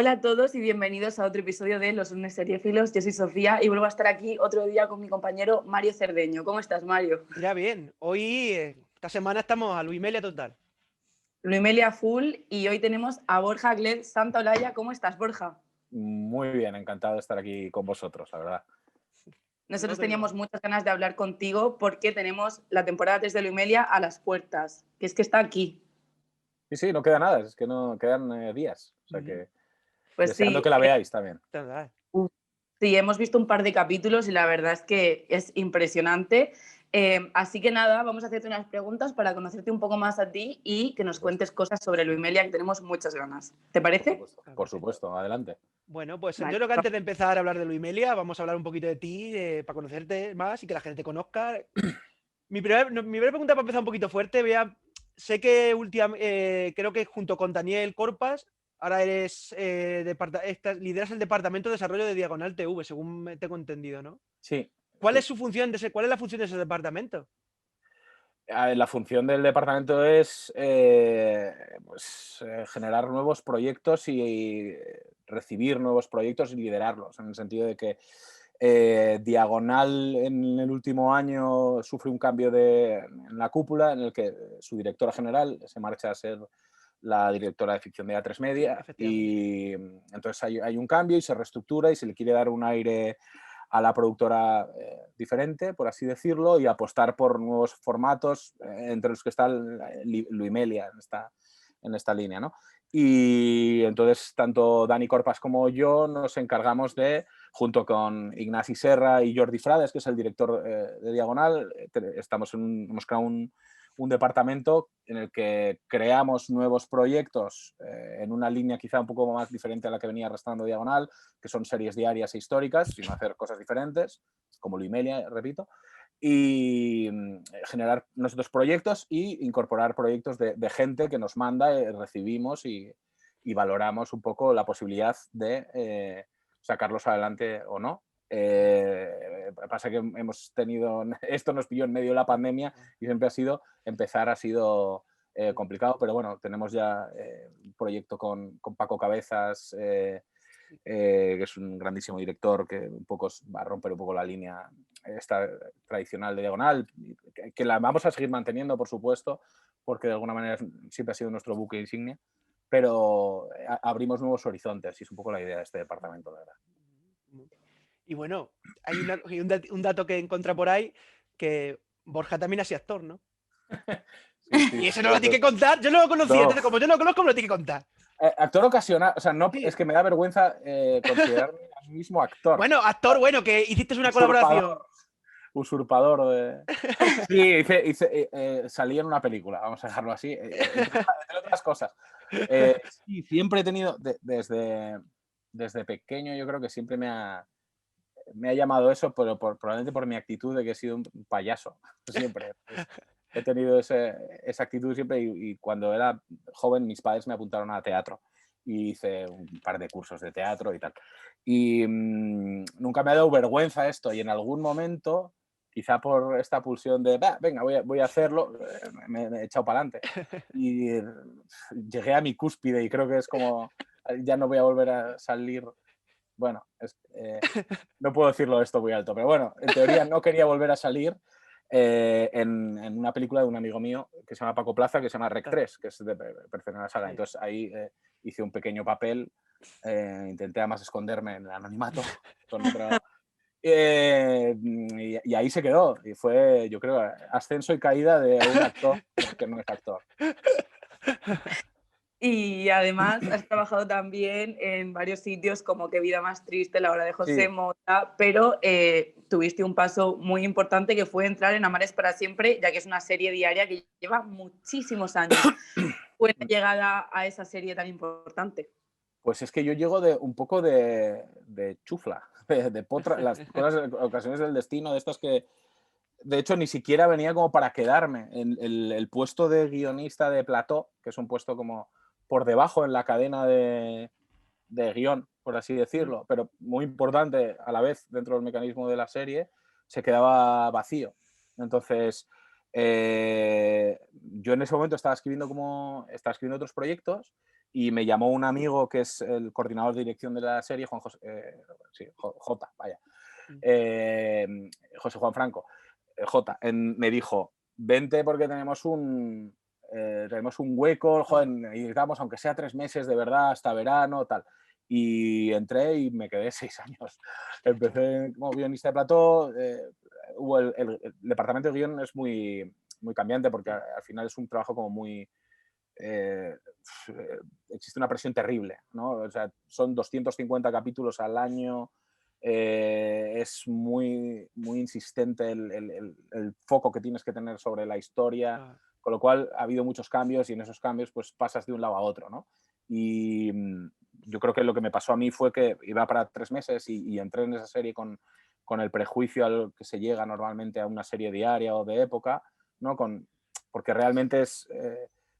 Hola a todos y bienvenidos a otro episodio de Los Lunes Seriéfilos. Yo soy Sofía y vuelvo a estar aquí otro día con mi compañero Mario Cerdeño. ¿Cómo estás, Mario? Mira bien, hoy, esta semana estamos a Luis Melia total. Luimelia Full y hoy tenemos a Borja Gled Santaolalla. ¿Cómo estás, Borja? Muy bien, encantado de estar aquí con vosotros, la verdad. Nosotros teníamos muchas ganas de hablar contigo porque tenemos la temporada 3 de Luimelia a las puertas, que es que está aquí. Sí, no queda nada, es que no quedan días. O sea que Pues deseando sí, que la veáis también. sí, hemos visto un par de capítulos y la verdad es que es impresionante. Así que nada, vamos a hacerte unas preguntas para conocerte un poco más a ti y que nos cuentes cosas sobre Luimelia, que tenemos muchas ganas. ¿Te parece? Por supuesto, adelante. Bueno, pues Vale. yo creo que antes de empezar a hablar de Luis Melia, vamos a hablar un poquito de ti, para conocerte más y que la gente te conozca. Mi primera pregunta, para empezar un poquito fuerte, sé que creo que junto con Daniel Corpas, ahora lideras el Departamento de Desarrollo de Diagonal TV, según tengo entendido, ¿no? Sí. ¿Cuál sí. es su función cuál es la función de ese departamento? La función del departamento es generar nuevos proyectos y recibir nuevos proyectos y liderarlos, en el sentido de que Diagonal en el último año sufre un cambio en la cúpula, en el que su directora general se marcha a ser la directora de ficción de A3 Media, y entonces hay un cambio y se reestructura y se le quiere dar un aire a la productora diferente, por así decirlo, y apostar por nuevos formatos, entre los que está Luimelia en esta línea, ¿no? Y entonces tanto Dani Corpas como yo nos encargamos de, junto con Ignasi Serra y Jordi Frades, que es el director de Diagonal, hemos creado un departamento en el que creamos nuevos proyectos en una línea quizá un poco más diferente a la que venía arrastrando Diagonal, que son series diarias e históricas, sino hacer cosas diferentes, como Luimelia, repito, y generar nosotros proyectos y incorporar proyectos de gente que nos manda, recibimos y valoramos un poco la posibilidad de sacarlos adelante o no. Pasa que hemos tenido, esto nos pilló en medio de la pandemia y siempre ha sido complicado, pero bueno, tenemos ya un proyecto con Paco Cabezas, que es un grandísimo director que un poco va a romper un poco la línea esta tradicional de Diagonal, que la vamos a seguir manteniendo, por supuesto, porque de alguna manera siempre ha sido nuestro buque insignia, pero abrimos nuevos horizontes y es un poco la idea de este departamento, la verdad. Y bueno, hay un dato que encontré por ahí, que Borja también ha sido actor, ¿no? Sí, Y eso no lo tiene que contar, yo no lo conocía, no. entonces como yo no lo conozco, me lo tiene que contar. Actor ocasional, o sea, no, Sí. es que me da vergüenza considerarme a mí mismo actor. Bueno, actor, bueno, que hiciste una colaboración. Usurpador. Sí, salí en una película, vamos a dejarlo así, entre otras cosas. Sí, siempre he tenido, desde pequeño, yo creo que siempre me ha llamado eso, pero probablemente por mi actitud de que he sido un payaso, siempre. Pues, he tenido esa actitud siempre y cuando era joven mis padres me apuntaron a teatro y hice un par de cursos de teatro y tal. Y nunca me ha dado vergüenza esto y en algún momento, quizá por esta pulsión de, venga, voy a hacerlo, me he echado para adelante. Y llegué a mi cúspide y creo que es como, ya no voy a volver a salir. Bueno, no puedo decirlo esto muy alto, pero bueno, en teoría no quería volver a salir en una película de un amigo mío que se llama Paco Plaza, que se llama Rec 3, que es de pertenece a la saga. Entonces ahí hice un pequeño papel, intenté además esconderme en el anonimato con y ahí se quedó. Y fue, yo creo, ascenso y caída de un actor que no es actor. Y además has trabajado también en varios sitios como Qué vida más triste, La hora de José Sí. Mota, pero tuviste un paso muy importante que fue entrar en Amares para siempre, ya que es una serie diaria que lleva muchísimos años. Fue la llegada a esa serie tan importante. Pues es que yo llego un poco de chufla, de potra, las cosas, ocasiones del destino, de estas que, de hecho, ni siquiera venía como para quedarme. El puesto de guionista de plató, que es un puesto como por debajo en la cadena de guión, por así decirlo, pero muy importante a la vez dentro del mecanismo de la serie, se quedaba vacío. Entonces, yo en ese momento estaba escribiendo otros proyectos y me llamó un amigo que es el coordinador de dirección de la serie, Juan José, sí, J, vaya, José Juan Franco, J, me dijo, vente porque tenemos un hueco, joder, necesitamos aunque sea 3 meses de verdad, hasta verano, tal. Y entré y me quedé 6 años. Empecé como guionista de plató, el departamento de guión es muy, muy cambiante porque al final es un trabajo como muy... existe una presión terrible, ¿no? O sea, son 250 capítulos al año, es muy, muy insistente el foco que tienes que tener sobre la historia, con lo cual ha habido muchos cambios y en esos cambios pues pasas de un lado a otro, ¿no? Y yo creo que lo que me pasó a mí fue que iba para 3 meses y entré en esa serie con el prejuicio al que se llega normalmente a una serie diaria o de época, ¿no? Porque realmente es,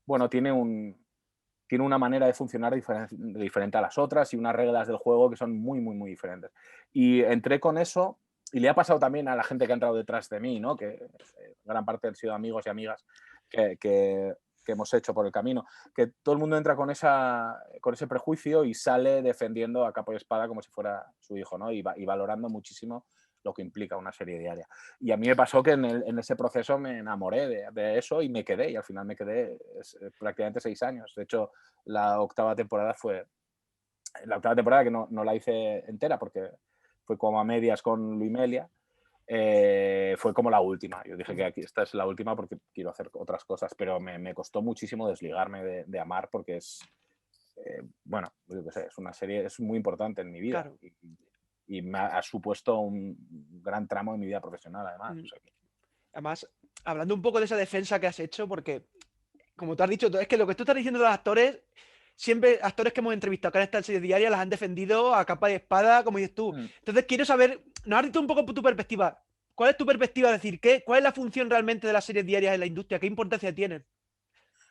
bueno, tiene una manera de funcionar diferente a las otras y unas reglas del juego que son muy, muy, muy diferentes. Y entré con eso y le ha pasado también a la gente que ha entrado detrás de mí, ¿no? Que gran parte han sido amigos y amigas que hemos hecho por el camino, que todo el mundo entra con ese prejuicio y sale defendiendo a capa y espada como si fuera su hijo, ¿no? Y valorando muchísimo lo que implica una serie diaria. Y a mí me pasó que en ese proceso me enamoré de eso y me quedé, y al final me quedé prácticamente 6 años. De hecho, la octava temporada que no la hice entera porque fue como a medias con Luimelia, fue como la última. Yo dije que esta es la última porque quiero hacer otras cosas, pero me costó muchísimo desligarme de Amar porque es, bueno, yo qué sé, es una serie, es muy importante en mi vida. Claro. Y me ha supuesto un gran tramo de mi vida profesional, además. O sea que... Además, hablando un poco de esa defensa que has hecho, porque, como tú has dicho, es que lo que tú estás diciendo de los actores, siempre actores que hemos entrevistado que han estado en series diarias las han defendido a capa y espada, como dices tú. Entonces, quiero saber, nos has dicho un poco tu perspectiva. ¿Cuál es tu perspectiva? Es decir, ¿cuál es la función realmente de las series diarias en la industria? ¿Qué importancia tienen?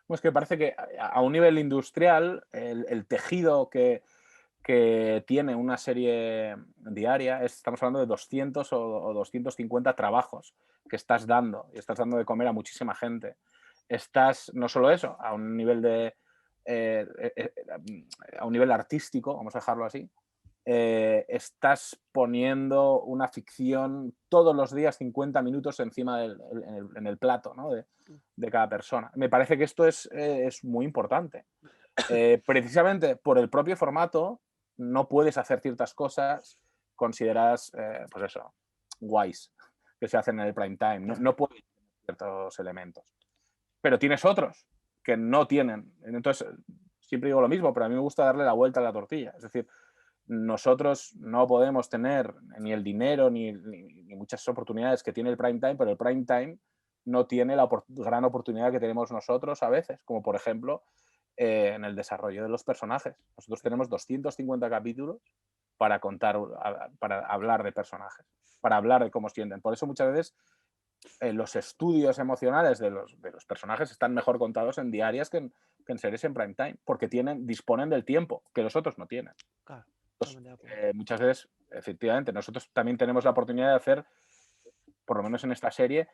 Pues que parece que a un nivel industrial, el tejido que tiene una serie diaria, estamos hablando de 200 o 250 trabajos que estás dando, y estás dando de comer a muchísima gente. Estás, no solo eso, a un nivel a un nivel artístico, vamos a dejarlo así, estás poniendo una ficción todos los días 50 minutos encima en el plato, ¿no? de cada persona. Me parece que esto es muy importante. Precisamente por el propio formato no puedes hacer ciertas cosas consideradas, pues eso, guays, que se hacen en el prime time. No puedes tener ciertos elementos. Pero tienes otros que no tienen. Entonces, siempre digo lo mismo, pero a mí me gusta darle la vuelta a la tortilla. Es decir, nosotros no podemos tener ni el dinero ni muchas oportunidades que tiene el prime time, pero el prime time no tiene la gran oportunidad que tenemos nosotros a veces, como por ejemplo en el desarrollo de los personajes. Nosotros tenemos 250 capítulos para contar, para hablar de personajes, para hablar de cómo sienten. Por eso muchas veces los estudios emocionales de los personajes están mejor contados en diarias que en series en prime time, porque disponen del tiempo que los otros no tienen. Claro. Muchas veces, efectivamente, nosotros también tenemos la oportunidad de hacer, por lo menos en esta serie,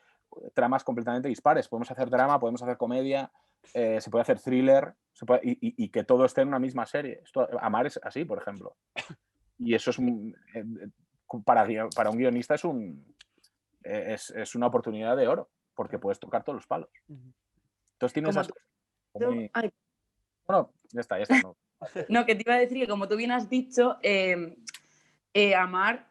tramas completamente dispares. Podemos hacer drama, podemos hacer comedia, se puede hacer thriller, y que todo esté en una misma serie. Amar es así, por ejemplo. Y eso es para un guionista es una oportunidad de oro, porque puedes tocar todos los palos. Entonces tienes esas cosas. Bueno, ya está. No. No, que te iba a decir que como tú bien has dicho, Amar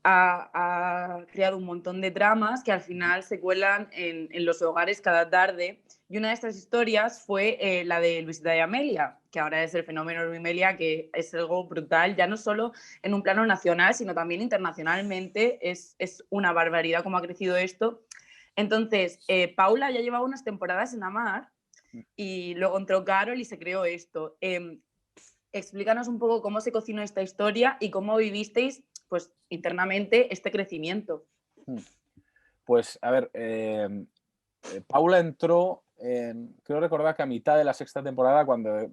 ha creado un montón de tramas que al final se cuelan en los hogares cada tarde. Y una de estas historias fue la de Luisita y Amelia, que ahora es el fenómeno Luimelia, que es algo brutal, ya no solo en un plano nacional, sino también internacionalmente. Es una barbaridad cómo ha crecido esto. Entonces, Paula ya llevaba unas temporadas en Amar y luego entró Carol y se creó esto. Explícanos un poco cómo se cocinó esta historia y cómo vivisteis, pues, internamente este crecimiento. Pues, a ver, Paula entró, creo recordar que a mitad de la sexta temporada, cuando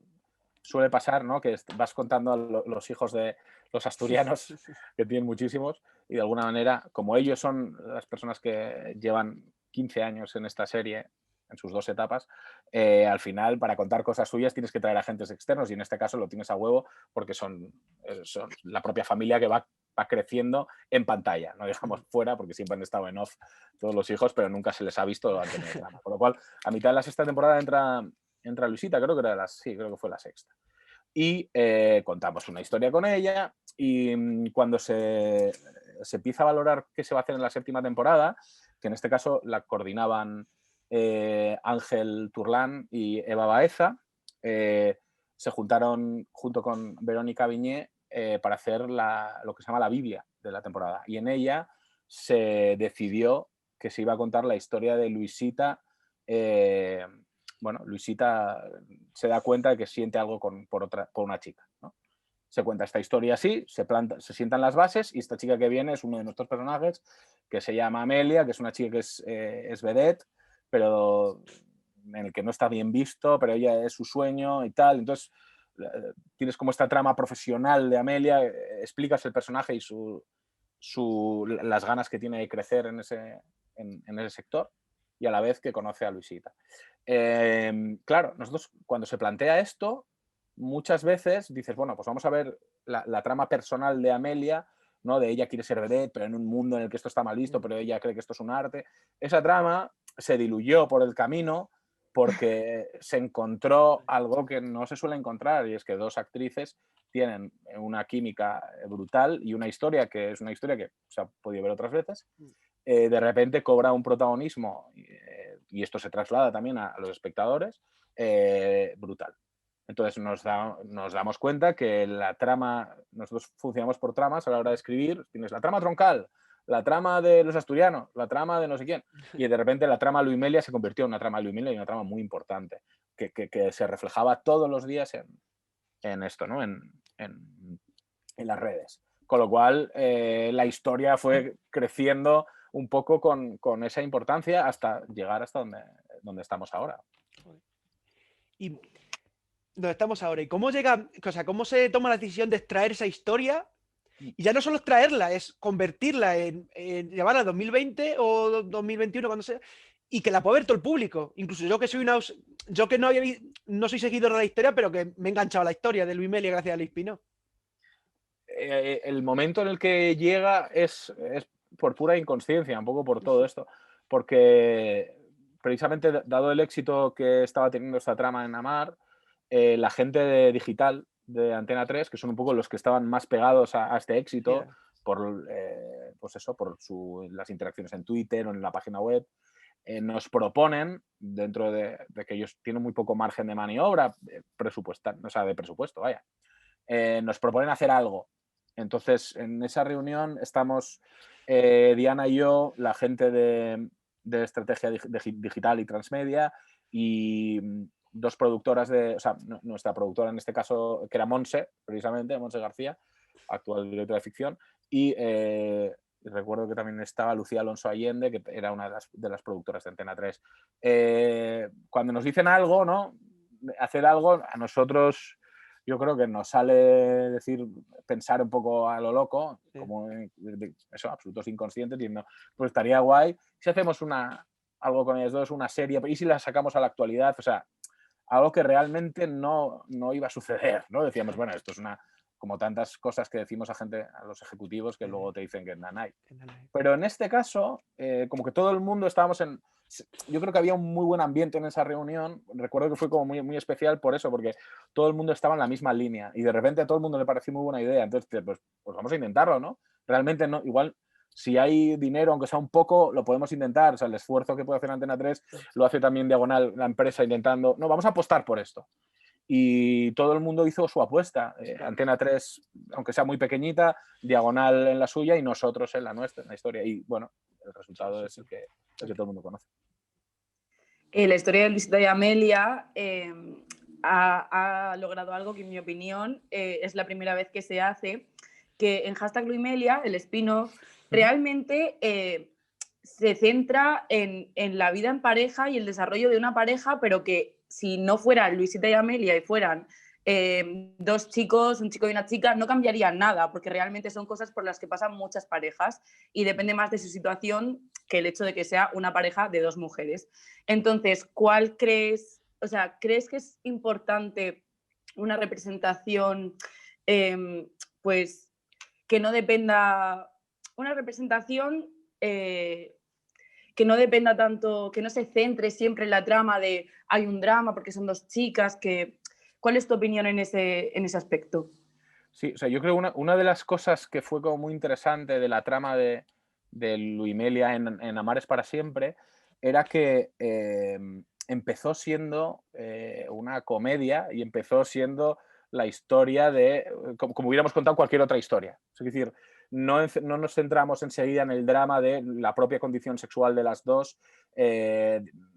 suele pasar, ¿no? Que vas contando a los hijos de los asturianos, que tienen muchísimos, y de alguna manera, como ellos son las personas que llevan 15 años en esta serie, sus dos etapas, al final para contar cosas suyas tienes que traer agentes externos y en este caso lo tienes a huevo porque son la propia familia que va creciendo en pantalla, no digamos fuera porque siempre han estado en off todos los hijos, pero nunca se les ha visto ante el drama. Por lo cual, a mitad de la sexta temporada entra Luisita, creo que fue la sexta. Y contamos una historia con ella y cuando se empieza a valorar qué se va a hacer en la séptima temporada, que en este caso la coordinaban Ángel Turlán y Eva Baeza, se juntaron junto con Verónica Viñé para hacer lo que se llama la Biblia de la temporada. Y en ella se decidió que se iba a contar la historia de Luisita. Luisita se da cuenta de que siente algo por una chica, ¿no? Se cuenta esta historia así, se sientan las bases y esta chica que viene es uno de nuestros personajes que se llama Amelia, que es una chica que es vedette, pero en el que no está bien visto, pero ella es su sueño y tal. Entonces tienes como esta trama profesional de Amelia, explicas el personaje y las ganas que tiene de crecer en ese sector y a la vez que conoce a Luisita. Claro, nosotros cuando se plantea esto, muchas veces dices, bueno, pues vamos a ver la trama personal de Amelia, ¿no? De ella quiere ser vedette, pero en un mundo en el que esto está mal visto, pero ella cree que esto es un arte. Esa trama se diluyó por el camino porque se encontró algo que no se suele encontrar y es que dos actrices tienen una química brutal y una historia que es una historia que se ha podido ver otras veces. De repente cobra un protagonismo y esto se traslada también a los espectadores brutal. Entonces nos damos cuenta que la trama, nosotros funcionamos por tramas a la hora de escribir, tienes la trama troncal, la trama de los asturianos, la trama de no sé quién, y de repente la trama Luimelia se convirtió en una trama Luimelia y una trama muy importante, que se reflejaba todos los días en esto, ¿no? En las redes. Con lo cual la historia fue creciendo un poco con esa importancia hasta llegar hasta donde estamos ahora. Y donde estamos ahora. ¿Y cómo llega, o sea, cómo se toma la decisión de extraer esa historia? Y ya no solo extraerla, es convertirla en llevarla a 2020 o 2021, cuando sea, y que la pueda ver todo el público. Incluso yo que soy yo que no soy seguidor de la historia, pero que me he enganchado a la historia de Luimelia gracias a Luis Pino. El momento en el que llega es por pura inconsciencia, un poco por todo esto, porque precisamente dado el éxito que estaba teniendo esta trama en Amar, la gente de digital de Antena 3, que son un poco los que estaban más pegados a este éxito, por las interacciones en Twitter o en la página web, nos proponen, dentro de que ellos tienen muy poco margen de maniobra presupuestal, o sea, de presupuesto, vaya, nos proponen hacer algo. Entonces, en esa reunión estamos Diana y yo, la gente de estrategia digital y transmedia, y dos productoras nuestra productora en este caso, que era Monse, precisamente, Monse García, actual directora de ficción, y recuerdo que también estaba Lucía Alonso Allende, que era una de las productoras de Antena 3. Cuando nos dicen algo, ¿no? Hacer algo, a nosotros yo creo que nos sale pensar un poco a lo loco, como eso, absolutos inconscientes, diciendo, pues estaría guay si hacemos algo con ellos dos, una serie, y si la sacamos a la actualidad, o sea, algo que realmente no iba a suceder, ¿no? Decíamos, bueno, esto es como tantas cosas que decimos a los ejecutivos que luego te dicen que es nanay. Pero en este caso, como que todo el mundo estábamos yo creo que había un muy buen ambiente en esa reunión. Recuerdo que fue como muy, muy especial por eso, porque todo el mundo estaba en la misma línea y de repente a todo el mundo le pareció muy buena idea. Entonces, pues vamos a intentarlo, ¿no? Realmente no, igual si hay dinero, aunque sea un poco, lo podemos intentar. O sea, el esfuerzo que puede hacer Antena 3 lo hace también Diagonal, la empresa, intentando, no, vamos a apostar por esto. Y todo el mundo hizo su apuesta. Antena 3, aunque sea muy pequeñita, Diagonal en la suya y nosotros en la nuestra, en la historia. Y bueno, el resultado es el que todo el mundo conoce. La historia de Luisita y Amelia ha logrado algo que, en mi opinión, es la primera vez que se hace, que en #Luimelia, el spin-off, realmente se centra en la vida en pareja y el desarrollo de una pareja, pero que si no fueran Luisita y Amelia y fueran dos chicos, un chico y una chica, no cambiaría nada, porque realmente son cosas por las que pasan muchas parejas y depende más de su situación que el hecho de que sea una pareja de dos mujeres. Entonces, ¿cuál crees, o sea, crees que es importante una representación, pues, que no dependa, una representación que no dependa tanto, que no se centre siempre en la trama de hay un drama porque son dos chicas, que... ¿Cuál es tu opinión en ese aspecto? Sí, o sea, yo creo que una de las cosas que fue como muy interesante de la trama de Luimelia en Amar es para siempre era que empezó siendo una comedia y empezó siendo la historia de, como hubiéramos contado cualquier otra historia. Es decir, no nos centramos enseguida en el drama de la propia condición sexual de las dos,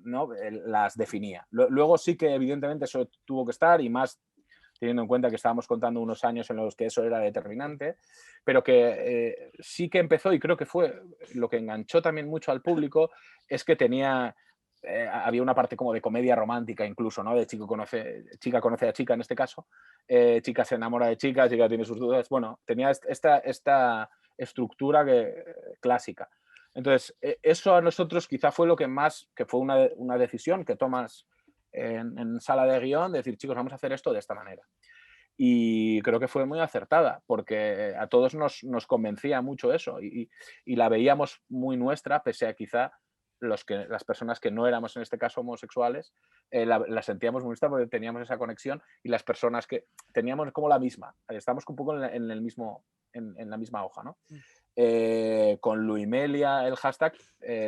¿no? Las definía. Luego sí que evidentemente eso tuvo que estar, y más teniendo en cuenta que estábamos contando unos años en los que eso era determinante, pero que sí que empezó, y creo que fue lo que enganchó también mucho al público, es que tenía... había una parte como de comedia romántica incluso, ¿no? De chica conoce a chica en este caso, chica se enamora de chica tiene sus dudas. Bueno, tenía esta estructura clásica. Entonces, eso a nosotros quizá fue lo que más, que fue una decisión que tomas en sala de guión, de decir, chicos, vamos a hacer esto de esta manera. Y creo que fue muy acertada, porque a todos nos convencía mucho eso y la veíamos muy nuestra, pese a quizá las personas que no éramos en este caso homosexuales, la sentíamos muy nuestra porque teníamos esa conexión, y las personas que teníamos como la misma, estamos un poco en la misma hoja, ¿no? Con Luimelia, el hashtag,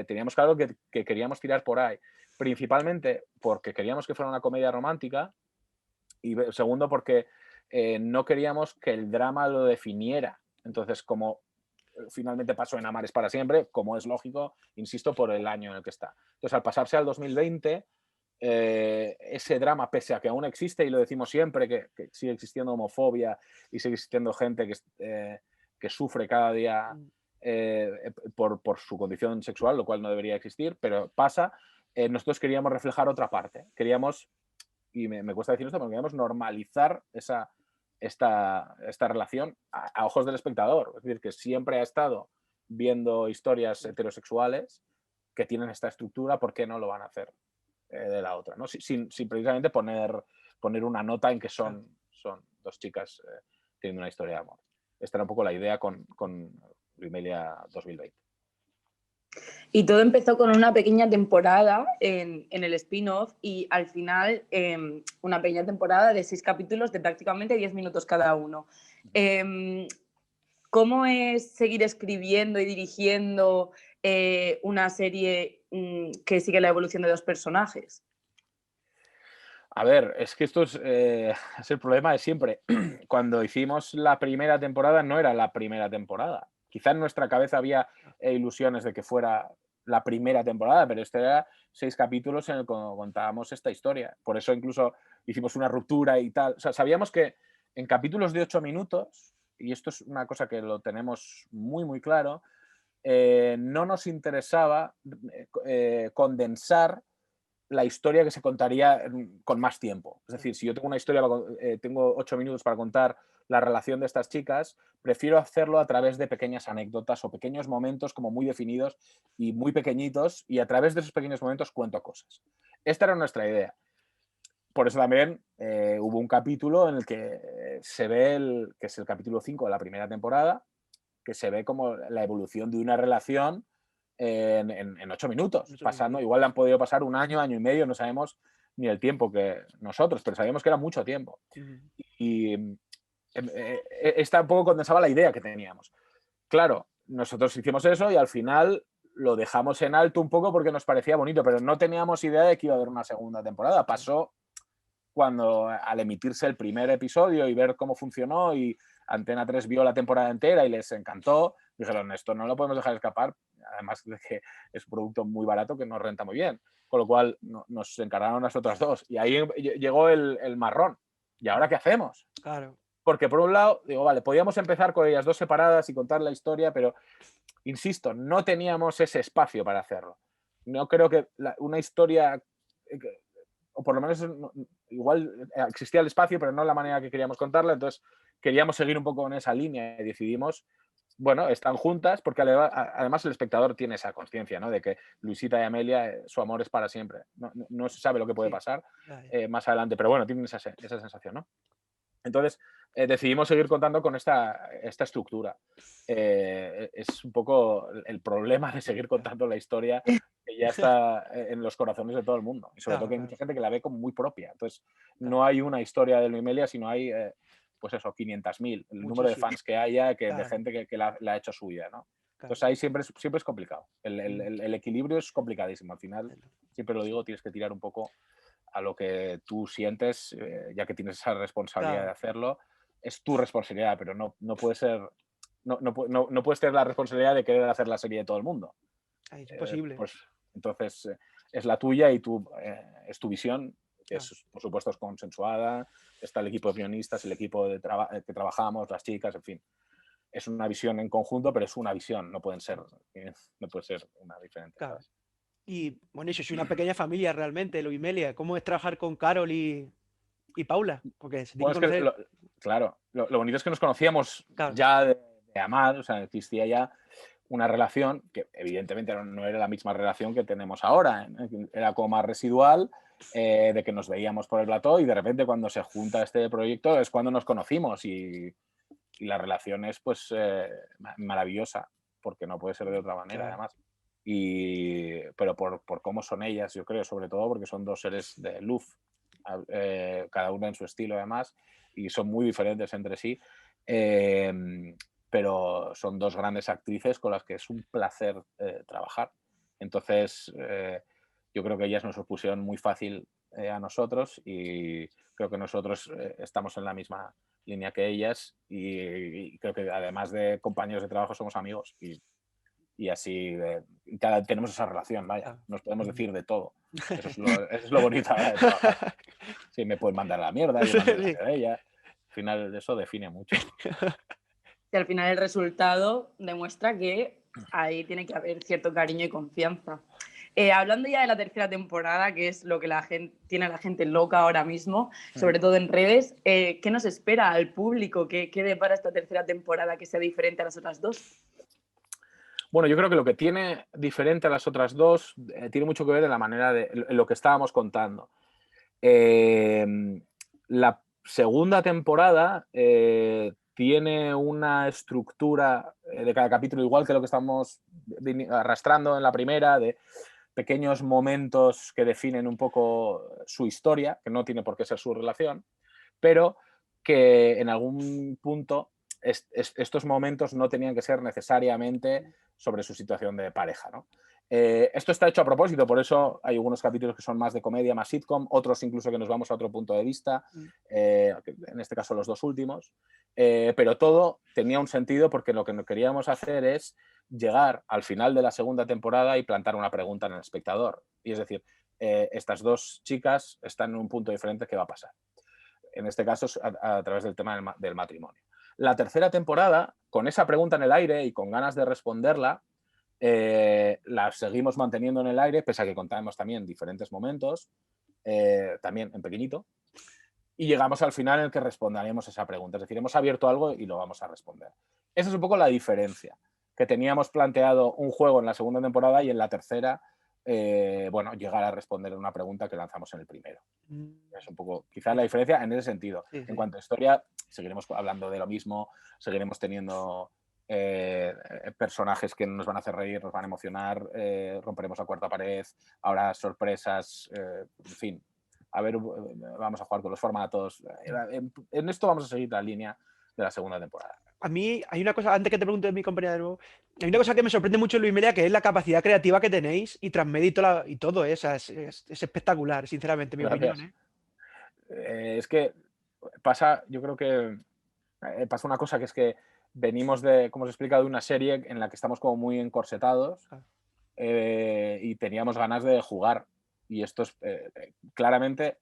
teníamos claro que queríamos tirar por ahí, principalmente porque queríamos que fuera una comedia romántica, y segundo porque no queríamos que el drama lo definiera. Entonces, como finalmente pasó en Amar es para siempre, como es lógico, insisto, por el año en el que está. Entonces, al pasarse al 2020, ese drama, pese a que aún existe, y lo decimos siempre, que sigue existiendo homofobia y sigue existiendo gente que sufre cada día por su condición sexual, lo cual no debería existir, pero pasa. Nosotros queríamos reflejar otra parte. Queríamos, y me cuesta decir esto, pero queríamos normalizar esta relación a ojos del espectador. Es decir, que siempre ha estado viendo historias heterosexuales que tienen esta estructura, ¿por qué no lo van a hacer de la otra? ¿No? Sin precisamente poner una nota en que son dos chicas teniendo una historia de amor. Esta era un poco la idea con Luimelia 2020. Y todo empezó con una pequeña temporada en el spin-off, y al final una pequeña temporada de 6 capítulos de prácticamente 10 minutos cada uno. ¿Cómo es seguir escribiendo y dirigiendo una serie que sigue la evolución de dos personajes? A ver, es que esto es el problema de siempre. Cuando hicimos la primera temporada no era la primera temporada. Quizá en nuestra cabeza había ilusiones de que fuera la primera temporada, pero este era 6 capítulos en el que contábamos esta historia. Por eso incluso hicimos una ruptura y tal. O sea, sabíamos que en capítulos de 8 minutos, y esto es una cosa que lo tenemos muy, muy claro, no nos interesaba condensar la historia que se contaría con más tiempo. Es decir, si yo tengo una historia, tengo 8 minutos para contar la relación de estas chicas, prefiero hacerlo a través de pequeñas anécdotas o pequeños momentos como muy definidos y muy pequeñitos, y a través de esos pequeños momentos cuento cosas. Esta era nuestra idea. Por eso también hubo un capítulo en el que se ve, que es el capítulo 5 de la primera temporada, que se ve como la evolución de una relación en 8 minutos, pasando, igual le han podido pasar un año, año y medio, no sabemos ni el tiempo que nosotros, pero sabíamos que era mucho tiempo. Y esta un poco condensaba la idea que teníamos. Claro, nosotros hicimos eso y al final lo dejamos en alto un poco porque nos parecía bonito, pero no teníamos idea de que iba a haber una segunda temporada. Pasó cuando, al emitirse el primer episodio y ver cómo funcionó, y Antena 3 vio la temporada entera y les encantó, dijeron, esto no lo podemos dejar escapar, además de que es un producto muy barato que nos renta muy bien, con lo cual nos encargaron las otras dos, y ahí llegó el marrón. ¿Y ahora qué hacemos? Claro. Porque por un lado, digo, vale, podíamos empezar con ellas dos separadas y contar la historia, pero, insisto, no teníamos ese espacio para hacerlo. No creo que una historia, o por lo menos igual existía el espacio, pero no la manera que queríamos contarla, entonces queríamos seguir un poco en esa línea y decidimos, bueno, están juntas porque además el espectador tiene esa conciencia, ¿no? De que Luisita y Amelia, su amor es para siempre. No se sabe lo que puede pasar más adelante, pero bueno, tienen esa sensación, ¿no? Entonces, decidimos seguir contando con esta estructura. Es un poco el problema de seguir contando la historia que ya está en los corazones de todo el mundo. Y sobre todo que hay mucha gente que la ve como muy propia. Entonces, no hay una historia de Luimelia, sino hay, pues eso, 500.000. El número de fans que haya, de gente que la ha hecho suya, ¿no? Entonces ahí siempre es complicado. El equilibrio es complicadísimo. Al final, siempre lo digo, tienes que tirar un poco a lo que tú sientes, ya que tienes esa responsabilidad de hacerlo. Es tu responsabilidad, pero no puede ser, no puedes tener la responsabilidad de querer hacer la serie de todo el mundo. Es imposible. Pues, entonces, es la tuya y es tu visión, que por supuesto es consensuada. Está el equipo de guionistas, el equipo que trabajamos, las chicas, en fin. Es una visión en conjunto, pero es una visión, no puede ser una diferente. Claro. Y bueno, eso es una pequeña familia realmente, Luimelia. ¿Cómo es trabajar con Carol y Paula? Porque se tiene que conocer. Claro, lo bonito es que nos conocíamos ya de amar, o sea, existía ya una relación que evidentemente no era la misma relación que tenemos ahora, ¿eh? Era como más residual, de que nos veíamos por el plató y de repente cuando se junta este proyecto es cuando nos conocimos y la relación es pues maravillosa, porque no puede ser de otra manera además. Pero por cómo son ellas, yo creo, sobre todo porque son dos seres de luz, cada una en su estilo además, y son muy diferentes entre sí, pero son dos grandes actrices con las que es un placer trabajar. Entonces, yo creo que ellas nos lo pusieron muy fácil a nosotros y creo que nosotros estamos en la misma línea que ellas y creo que además de compañeros de trabajo somos amigos y así tenemos esa relación, vaya, nos podemos decir de todo. Eso es lo bonito ahora de trabajar. Sí, me pueden mandar a la mierda, yo mando a ella. Al final eso define mucho. Y al final el resultado demuestra que ahí tiene que haber cierto cariño y confianza. Hablando ya de la tercera temporada, que es lo que tiene a la gente loca ahora mismo, sobre todo en redes, ¿qué nos espera al público? ¿Qué depara esta tercera temporada que sea diferente a las otras dos? Bueno, yo creo que lo que tiene diferente a las otras dos tiene mucho que ver en la manera de lo que estábamos contando. La segunda temporada tiene una estructura de cada capítulo igual que lo que estamos arrastrando en la primera, de pequeños momentos que definen un poco su historia, que no tiene por qué ser su relación, pero que en algún punto estos momentos no tenían que ser necesariamente sobre su situación de pareja, ¿no? Esto está hecho a propósito, por eso hay algunos capítulos que son más de comedia, más sitcom, otros incluso que nos vamos a otro punto de vista, en este caso los dos últimos, pero todo tenía un sentido porque lo que queríamos hacer es llegar al final de la segunda temporada y plantar una pregunta en el espectador. Y es decir, estas dos chicas están en un punto diferente, ¿qué va a pasar? En este caso a través del tema del matrimonio. La tercera temporada, con esa pregunta en el aire y con ganas de responderla, la seguimos manteniendo en el aire, pese a que contamos también diferentes momentos, también en pequeñito, y llegamos al final en el que responderemos esa pregunta. Es decir, hemos abierto algo y lo vamos a responder. Esa es un poco la diferencia, que teníamos planteado un juego en la segunda temporada y en la tercera, bueno, llegar a responder una pregunta que lanzamos en el primero. Es un poco, quizás la diferencia en ese sentido. Sí. En cuanto a historia, seguiremos hablando de lo mismo, seguiremos teniendo personajes que nos van a hacer reír, nos van a emocionar, romperemos la cuarta pared, ahora sorpresas, en fin. A ver, vamos a jugar con los formatos. En esto vamos a seguir la línea de la segunda temporada. A mí hay una cosa, antes que te pregunte de mi compañera de nuevo, hay una cosa que me sorprende mucho en Luimelia, que es la capacidad creativa que tenéis y transmedia y todo, es espectacular, sinceramente, mi opinión. Es que pasa, yo creo que pasa una cosa que es que venimos de, como os he explicado, de una serie en la que estamos como muy encorsetados y teníamos ganas de jugar. Y esto es claramente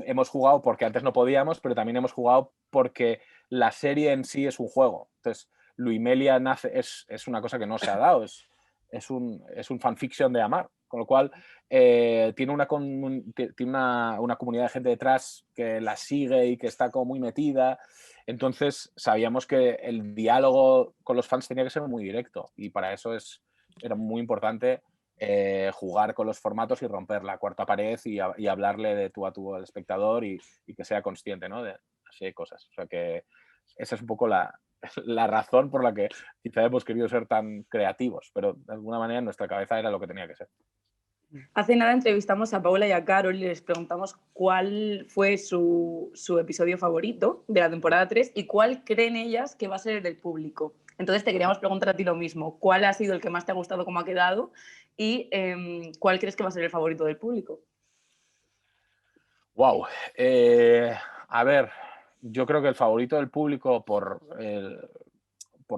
hemos jugado porque antes no podíamos, pero también hemos jugado porque la serie en sí es un juego. Entonces, Luimelia es una cosa que no se ha dado, es un fanfiction de amar. Con lo cual, tiene una comunidad de gente detrás que la sigue y que está como muy metida. Entonces, sabíamos que el diálogo con los fans tenía que ser muy directo y para eso era muy importante jugar con los formatos y romper la cuarta pared y hablarle de tú a tú al espectador y que sea consciente, ¿no? De así de cosas. O sea que esa es un poco la razón por la que quizá hemos querido ser tan creativos, pero de alguna manera en nuestra cabeza era lo que tenía que ser. Hace nada entrevistamos a Paula y a Carol y les preguntamos cuál fue su episodio favorito de la temporada 3 y cuál creen ellas que va a ser el del público. Entonces te queríamos preguntar a ti lo mismo. ¿Cuál ha sido el que más te ha gustado, cómo ha quedado? Y ¿cuál crees que va a ser el favorito del público? Wow. A ver, yo creo que el favorito del público por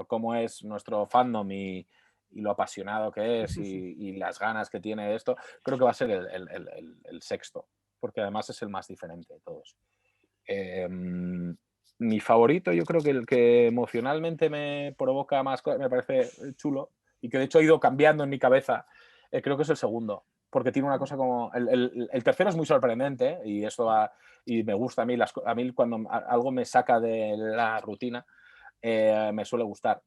cómo es nuestro fandom y lo apasionado que es y las ganas que tiene de esto, creo que va a ser el sexto, porque además es el más diferente de todos. Mi favorito, yo creo que el que emocionalmente me provoca más, me parece chulo y que de hecho ha ido cambiando en mi cabeza, creo que es el segundo, porque tiene una cosa como... El tercero es muy sorprendente y eso va, y me gusta a mí, a mí cuando algo me saca de la rutina, me suele gustar.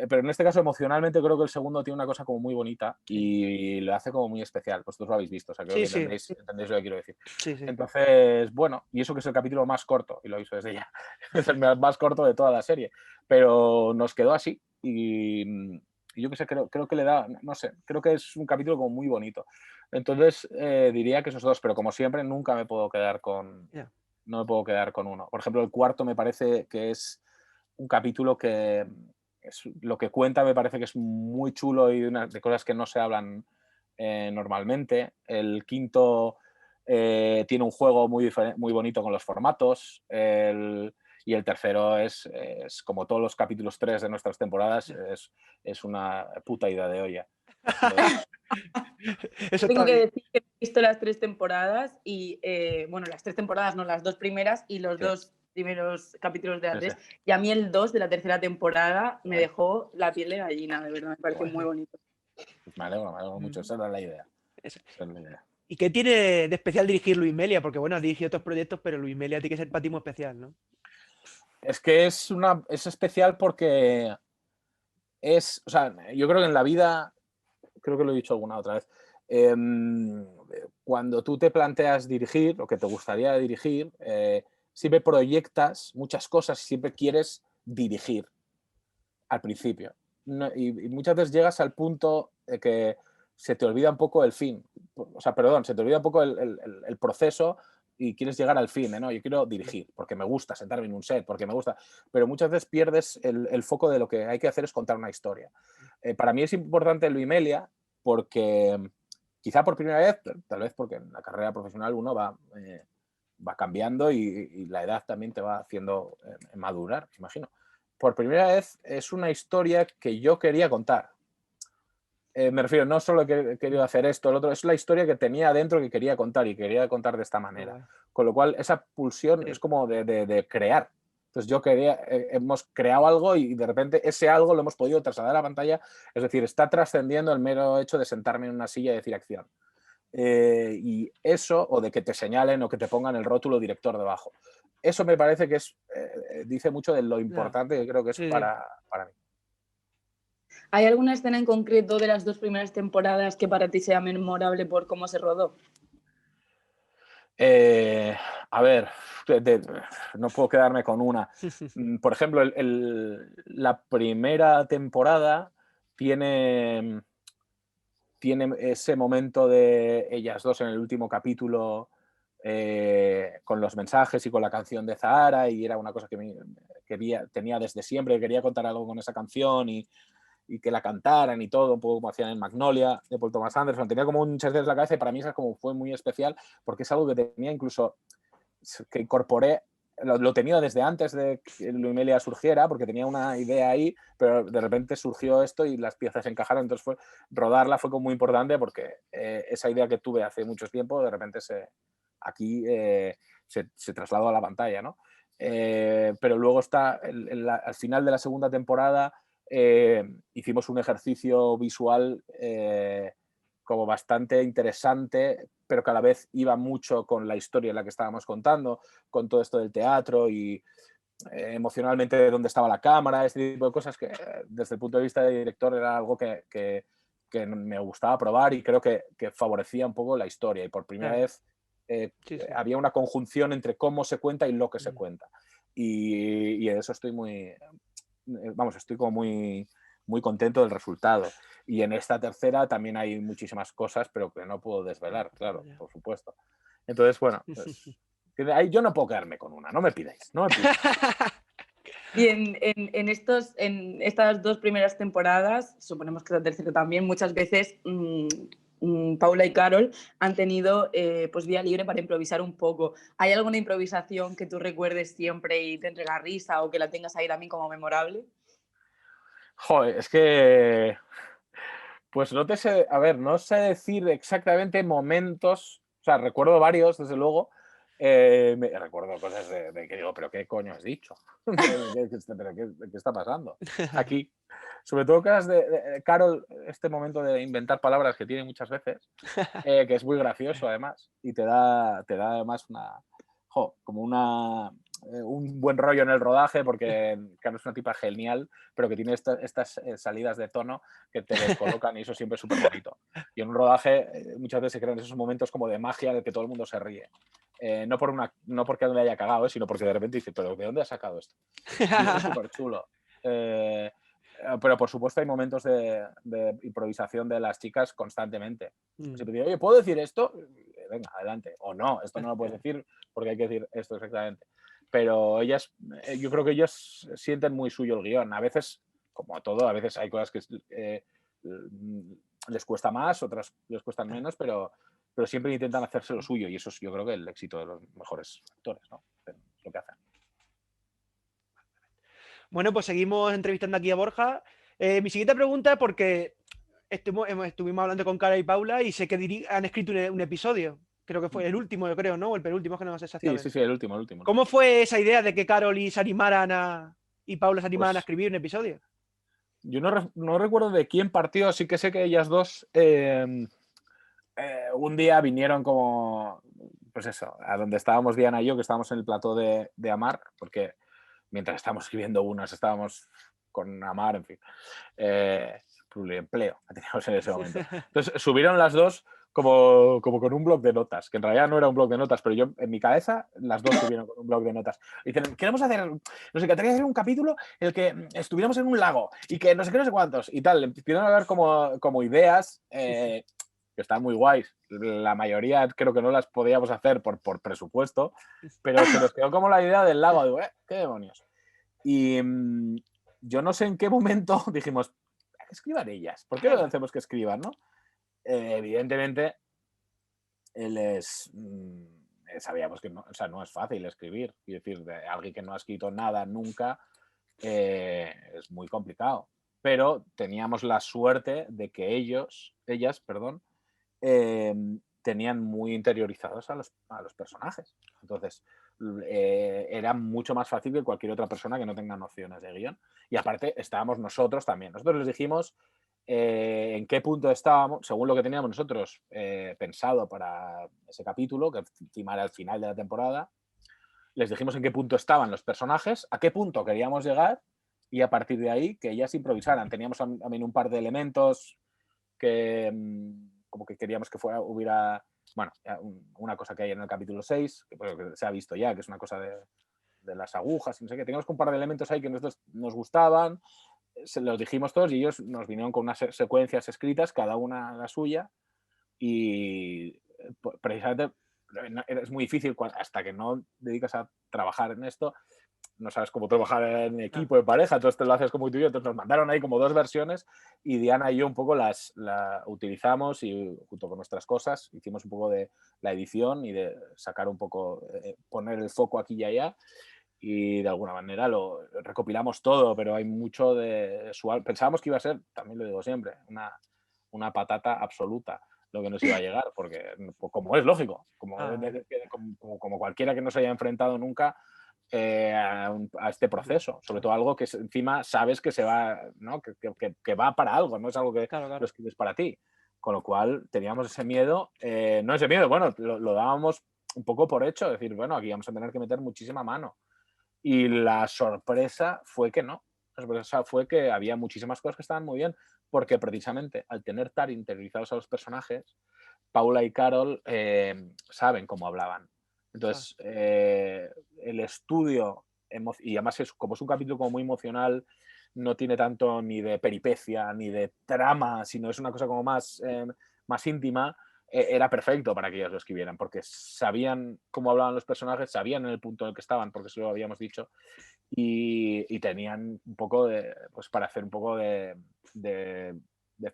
Pero en este caso emocionalmente creo que el segundo tiene una cosa como muy bonita y lo hace como muy especial. Vosotros lo habéis visto, o sea, creo que entendéis lo que quiero decir. Sí, sí. Entonces, bueno, y eso que es el capítulo más corto, y lo aviso desde ya, es el más corto de toda la serie, pero nos quedó así y yo qué sé, creo que le da, no sé, creo que es un capítulo como muy bonito. Entonces, diría que esos dos, pero como siempre nunca me puedo quedar con... Yeah. No me puedo quedar con uno. Por ejemplo, el cuarto me parece que es un capítulo que lo que cuenta me parece que es muy chulo y de cosas que no se hablan normalmente. El quinto tiene un juego muy bonito con los formatos. Y el tercero es como todos los capítulos 3 de nuestras temporadas, es una puta idea de olla. Eso Tengo está que bien. decir que he visto las 3 temporadas y, bueno, las 3 temporadas, no, las 2 primeras y los 2 primeros capítulos de la 3. Y a mí el 2 de la tercera temporada me dejó la piel de gallina, de verdad, me pareció muy bonito. Pues me alegro mucho, esa era la idea. ¿Y qué tiene de especial dirigir Luis Melia? Porque bueno, has dirigido otros proyectos, pero Luis Melia tiene que ser para ti muy especial, ¿no? Es que es especial porque o sea, yo creo que en la vida, creo que lo he dicho alguna otra vez, cuando tú te planteas dirigir, o que te gustaría dirigir, siempre proyectas muchas cosas y siempre quieres dirigir al principio. Y muchas veces llegas al punto de que se te olvida un poco el fin. O sea, perdón, se te olvida un poco el proceso y quieres llegar al fin, ¿no? Yo quiero dirigir, porque me gusta sentarme en un set, porque me gusta, pero muchas veces pierdes el foco de lo que hay que hacer es contar una historia. Para mí es importante Luimelia porque quizá por primera vez, tal vez porque en la carrera profesional uno va cambiando y la edad también te va haciendo madurar, imagino. Por primera vez es una historia que yo quería contar. Me refiero, no solo que he querido hacer esto, el otro, es la historia que tenía adentro que quería contar y quería contar de esta manera. Con lo cual, esa pulsión es como de crear. Entonces yo hemos creado algo y de repente ese algo lo hemos podido trasladar a la pantalla. Es decir, está trascendiendo el mero hecho de sentarme en una silla y decir acción. Y eso, o de que te señalen o que te pongan el rótulo director debajo. Eso me parece que dice mucho de lo importante que creo que es para mí. ¿Hay alguna escena en concreto de las 2 primeras temporadas que para ti sea memorable por cómo se rodó? A ver, no puedo quedarme con una. Por ejemplo, la primera temporada tiene ese momento de ellas dos en el último capítulo con los mensajes y con la canción de Zahara, y era una cosa que tenía desde siempre, quería contar algo con esa canción y que la cantaran y todo, un poco como hacían en Magnolia de Paul Thomas Anderson. Tenía como muchas veces la cabeza y para mí esa como fue muy especial porque es algo que tenía incluso, que incorporé, lo tenía desde antes de que Luimelia surgiera, porque tenía una idea ahí, pero de repente surgió esto y las piezas encajaron, entonces rodarla fue como muy importante porque esa idea que tuve hace mucho tiempo, de repente aquí se trasladó a la pantalla, ¿no? Pero luego está, al final de la segunda temporada, hicimos un ejercicio visual como bastante interesante, pero que a la vez iba mucho con la historia en la que estábamos contando, con todo esto del teatro y emocionalmente dónde estaba la cámara, este tipo de cosas que desde el punto de vista de director era algo que me gustaba probar y creo que favorecía un poco la historia. Y por primera vez había una conjunción entre cómo se cuenta y lo que se cuenta. Y de eso estoy estoy como muy contento del resultado. Y en esta tercera también hay muchísimas cosas, pero que no puedo desvelar, claro, por supuesto. Entonces, bueno, pues, ahí yo no puedo quedarme con una, no me pidáis. Y en estas 2 primeras temporadas, suponemos que la tercera también, muchas veces Paula y Carol han tenido pues vía libre para improvisar un poco. ¿Hay alguna improvisación que tú recuerdes siempre y te entre la risa o que la tengas ahí también como memorable? Joder, es que... Pues no te sé, a ver, no sé decir exactamente momentos, o sea, recuerdo varios, desde luego. Recuerdo cosas de que digo, pero ¿qué coño has dicho? ¿Qué está pasando aquí? Sobre todo cosas de Carol, este momento de inventar palabras que tiene muchas veces, que es muy gracioso además, y te da además como un buen rollo en el rodaje, porque Carol es una tipa genial, pero que tiene estas salidas de tono que te descolocan y eso siempre es súper bonito. Y en un rodaje muchas veces se crean esos momentos como de magia en el que todo el mundo se ríe. No porque le haya cagado, sino porque de repente dice, pero ¿de dónde has sacado esto? Y eso es súper chulo. Pero por supuesto hay momentos de improvisación de las chicas constantemente. Siempre digo, oye, ¿puedo decir esto? Venga, adelante. O no, esto no lo puedes decir porque hay que decir esto exactamente. Pero ellas, yo creo que ellas sienten muy suyo el guión. A veces, como todo, a veces hay cosas que les cuesta más, otras les cuestan menos, pero siempre intentan hacerse lo suyo y eso es, yo creo, que el éxito de los mejores actores, ¿no? Lo que hacen. Bueno, pues seguimos entrevistando aquí a Borja. Mi siguiente pregunta, porque estuvimos hablando con Cara y Paula y sé que han escrito un episodio. Creo que fue el último, yo creo, ¿no? O el penúltimo, que no sé exactamente. Sí, el último. ¿Cómo fue esa idea de que Carol y Paula se animaran a escribir un episodio? Yo no recuerdo de quién partió, sí que sé que ellas dos un día vinieron como, pues eso, a donde estábamos Diana y yo, que estábamos en el plató de Amar, porque mientras estábamos escribiendo unas, estábamos con Amar, en fin, pluriempleo que teníamos en ese momento. Entonces subieron las dos como con un bloc de notas, que en realidad no era un bloc de notas, pero yo en mi cabeza las dos subieron con un bloc de notas. Y dicen, queremos hacer, nos encantaría hacer un capítulo en el que estuviéramos en un lago y que no sé qué, no sé cuántos y tal. Empezaron a ver como ideas que están muy guays. La mayoría creo que no las podíamos hacer por presupuesto, pero se nos quedó como la idea del lago. Digo, ¿qué demonios? Y yo no sé en qué momento dijimos, que escriban ellas. ¿Por qué no hacemos que escriban, no? Evidentemente, sabíamos que no, o sea, no es fácil escribir. Es decir, de alguien que no ha escrito nada nunca es muy complicado. Pero teníamos la suerte de que ellas, tenían muy interiorizados a los personajes. Entonces, era mucho más fácil que cualquier otra persona que no tenga nociones de guión. Y aparte, estábamos nosotros también. Nosotros les dijimos en qué punto estábamos, según lo que teníamos nosotros pensado para ese capítulo, que encima era el final de la temporada. Les dijimos en qué punto estaban los personajes, a qué punto queríamos llegar y a partir de ahí que ellas improvisaran. Teníamos también un par de elementos que como que queríamos que hubiera, bueno, una cosa que hay en el capítulo 6, que se ha visto ya, que es una cosa de las agujas, no sé qué. Teníamos un par de elementos ahí que nosotros nos gustaban, se los dijimos todos y ellos nos vinieron con unas secuencias escritas, cada una la suya, y precisamente es muy difícil hasta que no dedicas a trabajar en esto, no sabes cómo trabajar en equipo, en pareja, entonces te lo haces como tú y yo. Entonces nos mandaron ahí como 2 versiones y Diana y yo un poco la utilizamos y junto con nuestras cosas hicimos un poco de la edición y de sacar un poco, poner el foco aquí y allá y de alguna manera lo recopilamos todo, pero hay mucho de pensábamos que iba a ser, también lo digo siempre, una patata absoluta lo que nos iba a llegar, porque como es lógico, como cualquiera que no se haya enfrentado nunca a este proceso, sobre todo algo que encima sabes que se va, ¿no? que va para algo, no es algo que lo escribes para ti, Con lo cual teníamos ese miedo, no ese miedo, bueno, lo dábamos un poco por hecho, decir, bueno, aquí vamos a tener que meter muchísima mano. Y la sorpresa fue que no. La sorpresa fue que había muchísimas cosas que estaban muy bien, porque precisamente al tener tan interiorizados a los personajes, Paula y Carol saben cómo hablaban. Entonces, el estudio, y además como es un capítulo como muy emocional, no tiene tanto ni de peripecia, ni de trama, sino es una cosa como más íntima, era perfecto para que ellos lo escribieran, porque sabían cómo hablaban los personajes, sabían en el punto en el que estaban, porque se lo habíamos dicho, y tenían un poco pues para hacer un poco de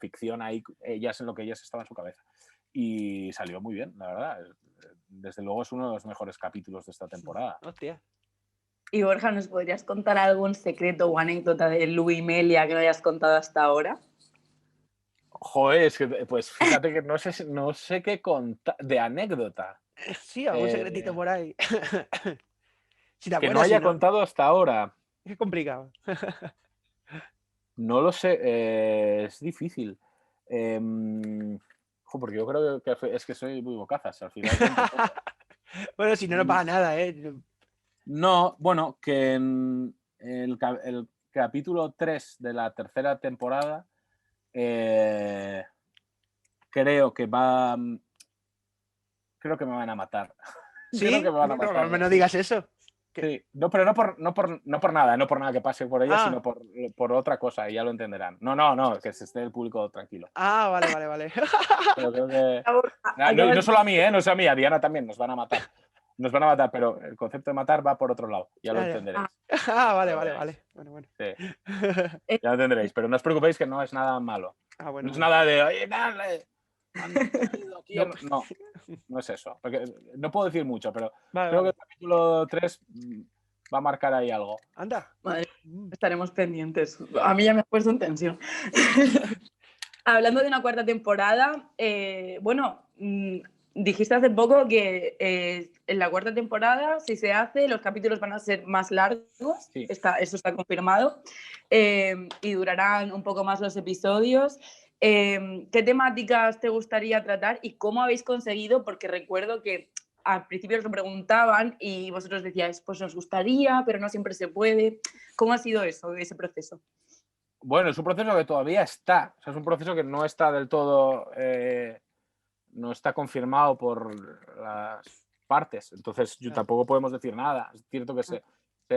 ficción ahí, ellas en lo que ellas estaban en su cabeza. Y salió muy bien, la verdad. Desde luego es uno de los mejores capítulos de esta temporada. Hostia. Y Borja, ¿nos podrías contar algún secreto o anécdota de Luimelia que no hayas contado hasta ahora? Joder, es que pues fíjate que no sé qué contar de anécdota. Sí, algún secretito por ahí. Si te Que acuerdas, no haya si no, contado hasta ahora. es complicado. No lo sé, es difícil. Porque yo creo que es que soy muy bocazas, al final. Bueno, si no, no pasa nada, ¿eh? No, bueno, que en el capítulo 3 de la tercera temporada creo que me van a matar. ¿Sí? Creo que me van a matar. No digas eso. Sí, no, pero no por nada que pase por ella, sino Ah. por otra cosa, y ya lo entenderán. No, que se esté el público tranquilo. Ah, vale. Pero creo que... No solo a mí, no solo a mí, a Diana también nos van a matar. Nos van a matar, pero el concepto de matar va por otro lado, ya lo entenderéis. Ah, vale. Bueno. Sí. Ya lo entenderéis, pero no os preocupéis que no es nada malo. Bueno. No es nada de, oye, dale, no es eso. Porque no puedo decir mucho, pero creo que el capítulo 3 va a marcar ahí algo. Anda. Madre, estaremos pendientes. A mí ya me has puesto en tensión. Hablando de una cuarta temporada, bueno, dijiste hace poco que en la cuarta temporada, si se hace, los capítulos van a ser más largos. Sí. Eso está confirmado. Y durarán un poco más los episodios. ¿Qué temáticas te gustaría tratar y cómo habéis conseguido? Porque recuerdo que al principio os lo preguntaban y vosotros decíais, pues nos gustaría, pero no siempre se puede. ¿Cómo ha sido eso, ese proceso? Bueno, es un proceso que todavía está. O sea, es un proceso que no está del todo... no está confirmado por las partes. Entonces, tampoco podemos decir nada. Es cierto que se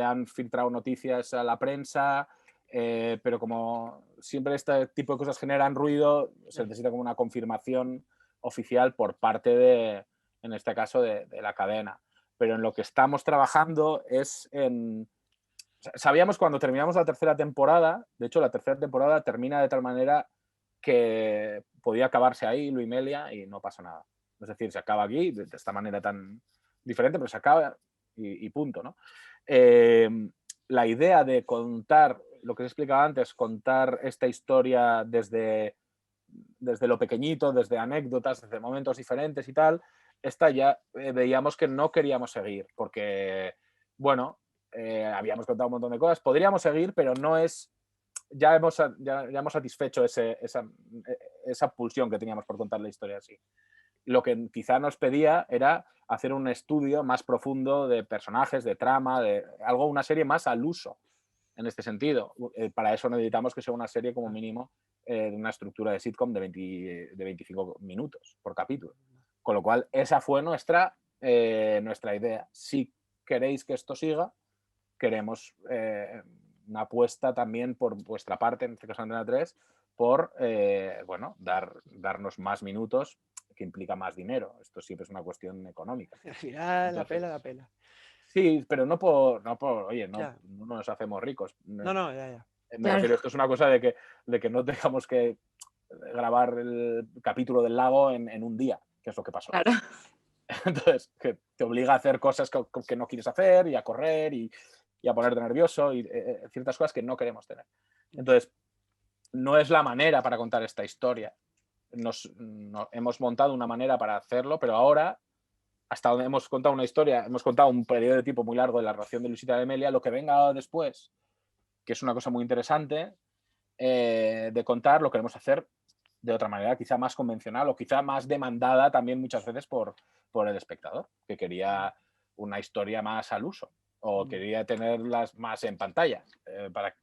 han filtrado noticias a la prensa, pero como siempre este tipo de cosas generan ruido, se necesita como una confirmación oficial por parte de, en este caso, de la cadena. Pero en lo que estamos trabajando es en... Sabíamos cuando terminamos la tercera temporada, de hecho la tercera temporada termina de tal manera que podía acabarse ahí Luimelia y no pasa nada. Es decir, se acaba aquí de esta manera tan diferente, pero se acaba y punto, ¿no? La idea de contar, lo que os explicaba antes, contar esta historia desde lo pequeñito, desde anécdotas, desde momentos diferentes y tal, esta ya veíamos que no queríamos seguir, porque, bueno, habíamos contado un montón de cosas, podríamos seguir, pero no es... Ya hemos satisfecho esa pulsión que teníamos por contar la historia así. Lo que quizá nos pedía era hacer un estudio más profundo de personajes, de trama, de algo, una serie más al uso, en este sentido. Para eso necesitamos que sea una serie como mínimo de una estructura de sitcom de 25 minutos por capítulo. Con lo cual, esa fue nuestra idea. Si queréis que esto siga, queremos una apuesta también por vuestra parte, en este caso Antena 3, por darnos más minutos, que implica más dinero. Esto siempre es una cuestión económica. Al final, la pela. Sí, pero no por oye, no nos hacemos ricos. No, ya. Me refiero, esto es una cosa de que no tengamos que grabar el capítulo del lago en un día, que es lo que pasó. Claro. Entonces, que te obliga a hacer cosas que no quieres hacer y a correr y a ponerte nervioso y ciertas cosas que no queremos tener. Entonces, no es la manera para contar esta historia. Hemos montado una manera para hacerlo, pero ahora, hasta donde hemos contado una historia, hemos contado un periodo de tiempo muy largo de la relación de Luisita y de Amelia, lo que venga después, que es una cosa muy interesante de contar, lo queremos hacer de otra manera, quizá más convencional o quizá más demandada también muchas veces por el espectador, que quería una historia más al uso o quería tenerlas más en pantalla, para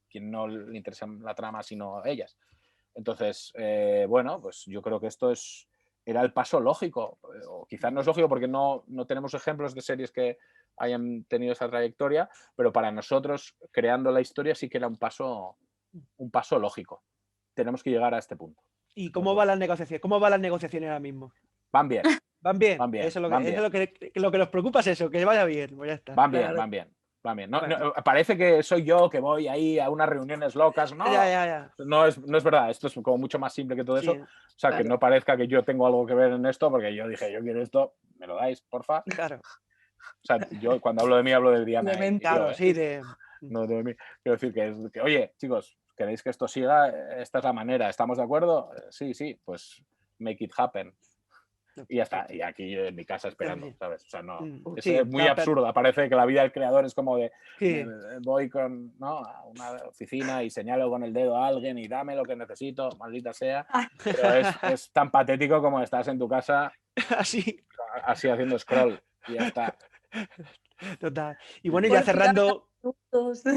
quien no le interesa la trama sino ellas. Entonces, bueno, pues yo creo que esto era el paso lógico, o quizás no es lógico porque no tenemos ejemplos de series que hayan tenido esa trayectoria, pero para nosotros, creando la historia, sí que era un paso lógico. Tenemos que llegar a este punto. ¿Y cómo van las negociaciones? ¿Cómo van las negociaciones ahora mismo? Van bien. ¿Van bien? Van bien, Eso es lo van que, bien. eso es lo que nos preocupa, es eso, que vaya bien, pues ya está. Van bien, Claro. van bien. Va bien. No, Bueno. parece que soy yo que voy ahí a unas reuniones locas. No, Ya. no es verdad. Esto es como mucho más simple que todo Sí, eso. O sea, que claro. no parezca que yo tengo algo que ver en esto, porque yo dije, yo quiero esto, me lo dais, porfa. claro. O sea, yo cuando hablo de mí hablo de Diana y Obviamente. yo, Claro, sí, de... no de mí. Quiero decir que, oye, chicos, ¿queréis que esto siga? Esta es la manera. ¿Estamos de acuerdo? Sí, pues make it happen. Y ya está, y aquí en mi casa esperando, ¿sabes? O sea, no, es Sí, muy absurdo. Parece que la vida del creador es como de sí. voy a una oficina y señalo con el dedo a alguien y dame lo que necesito, maldita sea. Pero es tan patético como estás en tu casa Así. así haciendo scroll y ya está. Total. Y bueno, ya Por fin cerrando... juntos. Sí.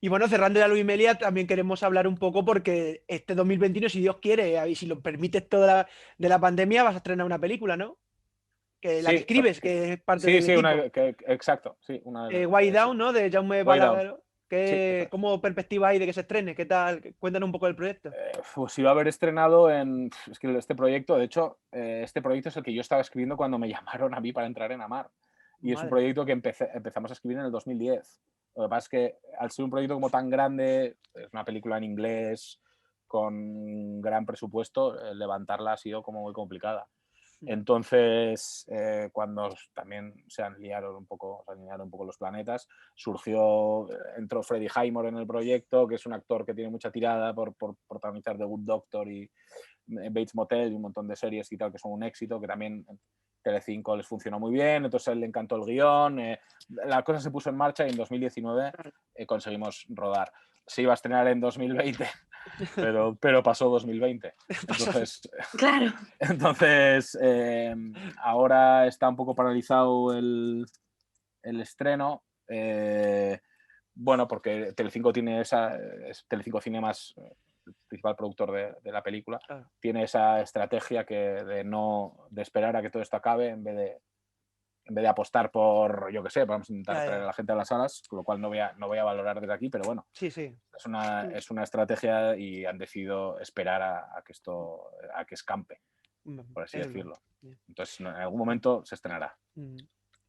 Y bueno, cerrando ya Luis Melia, también queremos hablar un poco porque este 2021, si Dios quiere, y si lo permites toda de la pandemia, vas a estrenar una película, ¿no? La que Sí, escribes, que es parte del equipo. exacto, sí. Way Down, ¿no? De Jaume Way Down. Balaguer. Sí, eso es. ¿Cómo perspectiva hay de que se estrene? ¿Qué tal? Cuéntanos un poco del proyecto. Pues iba a haber estrenado es que este proyecto, de hecho, este proyecto es el que yo estaba escribiendo cuando me llamaron a mí para entrar en Amar. Y es un proyecto que empezamos a escribir en el 2010. Lo que pasa es que al ser un proyecto como tan grande, es una película en inglés, con gran presupuesto, levantarla ha sido como muy complicada. Entonces, cuando también se alinearon un poco los planetas, entró Freddie Highmore en el proyecto, que es un actor que tiene mucha tirada por protagonizar The Good Doctor y Bates Motel y un montón de series y tal que son un éxito, que también Telecinco les funcionó muy bien, entonces a él le encantó el guión, la cosa se puso en marcha y en 2019 conseguimos rodar. Se iba a estrenar en 2020, pero pasó 2020. Claro. Entonces ahora está un poco paralizado el estreno. Bueno, porque Telecinco tiene Telecinco Cinemas, el principal productor de la película, tiene esa estrategia de esperar a que todo esto acabe en vez de apostar por, yo qué sé, vamos a intentar traer a la gente a las salas, con lo cual no voy a valorar desde aquí, pero bueno, sí. es una estrategia y han decidido esperar a que escampe, por así decirlo. Entonces, en algún momento se estrenará.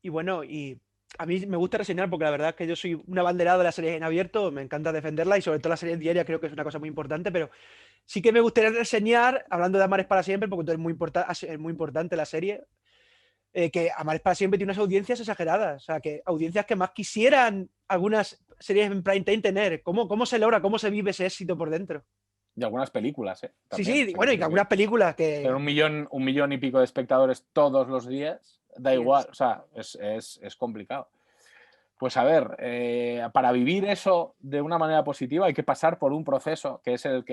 Y bueno, y a mí me gusta reseñar porque la verdad es que yo soy un abanderado de las series en abierto, me encanta defenderla y sobre todo la serie diaria creo que es una cosa muy importante, pero sí que me gustaría reseñar, hablando de Amar es para siempre, porque es muy importante la serie, que Amar es para siempre tiene unas audiencias exageradas, o sea, que audiencias que más quisieran algunas series en prime time tener. ¿Cómo se logra, cómo se vive ese éxito por dentro? Y algunas películas, También. Sí, o sea, bueno, y que algunas películas que... Pero un millón y pico de espectadores todos los días, da igual, o sea, es complicado. Pues a ver, para vivir eso de una manera positiva hay que pasar por un proceso que es el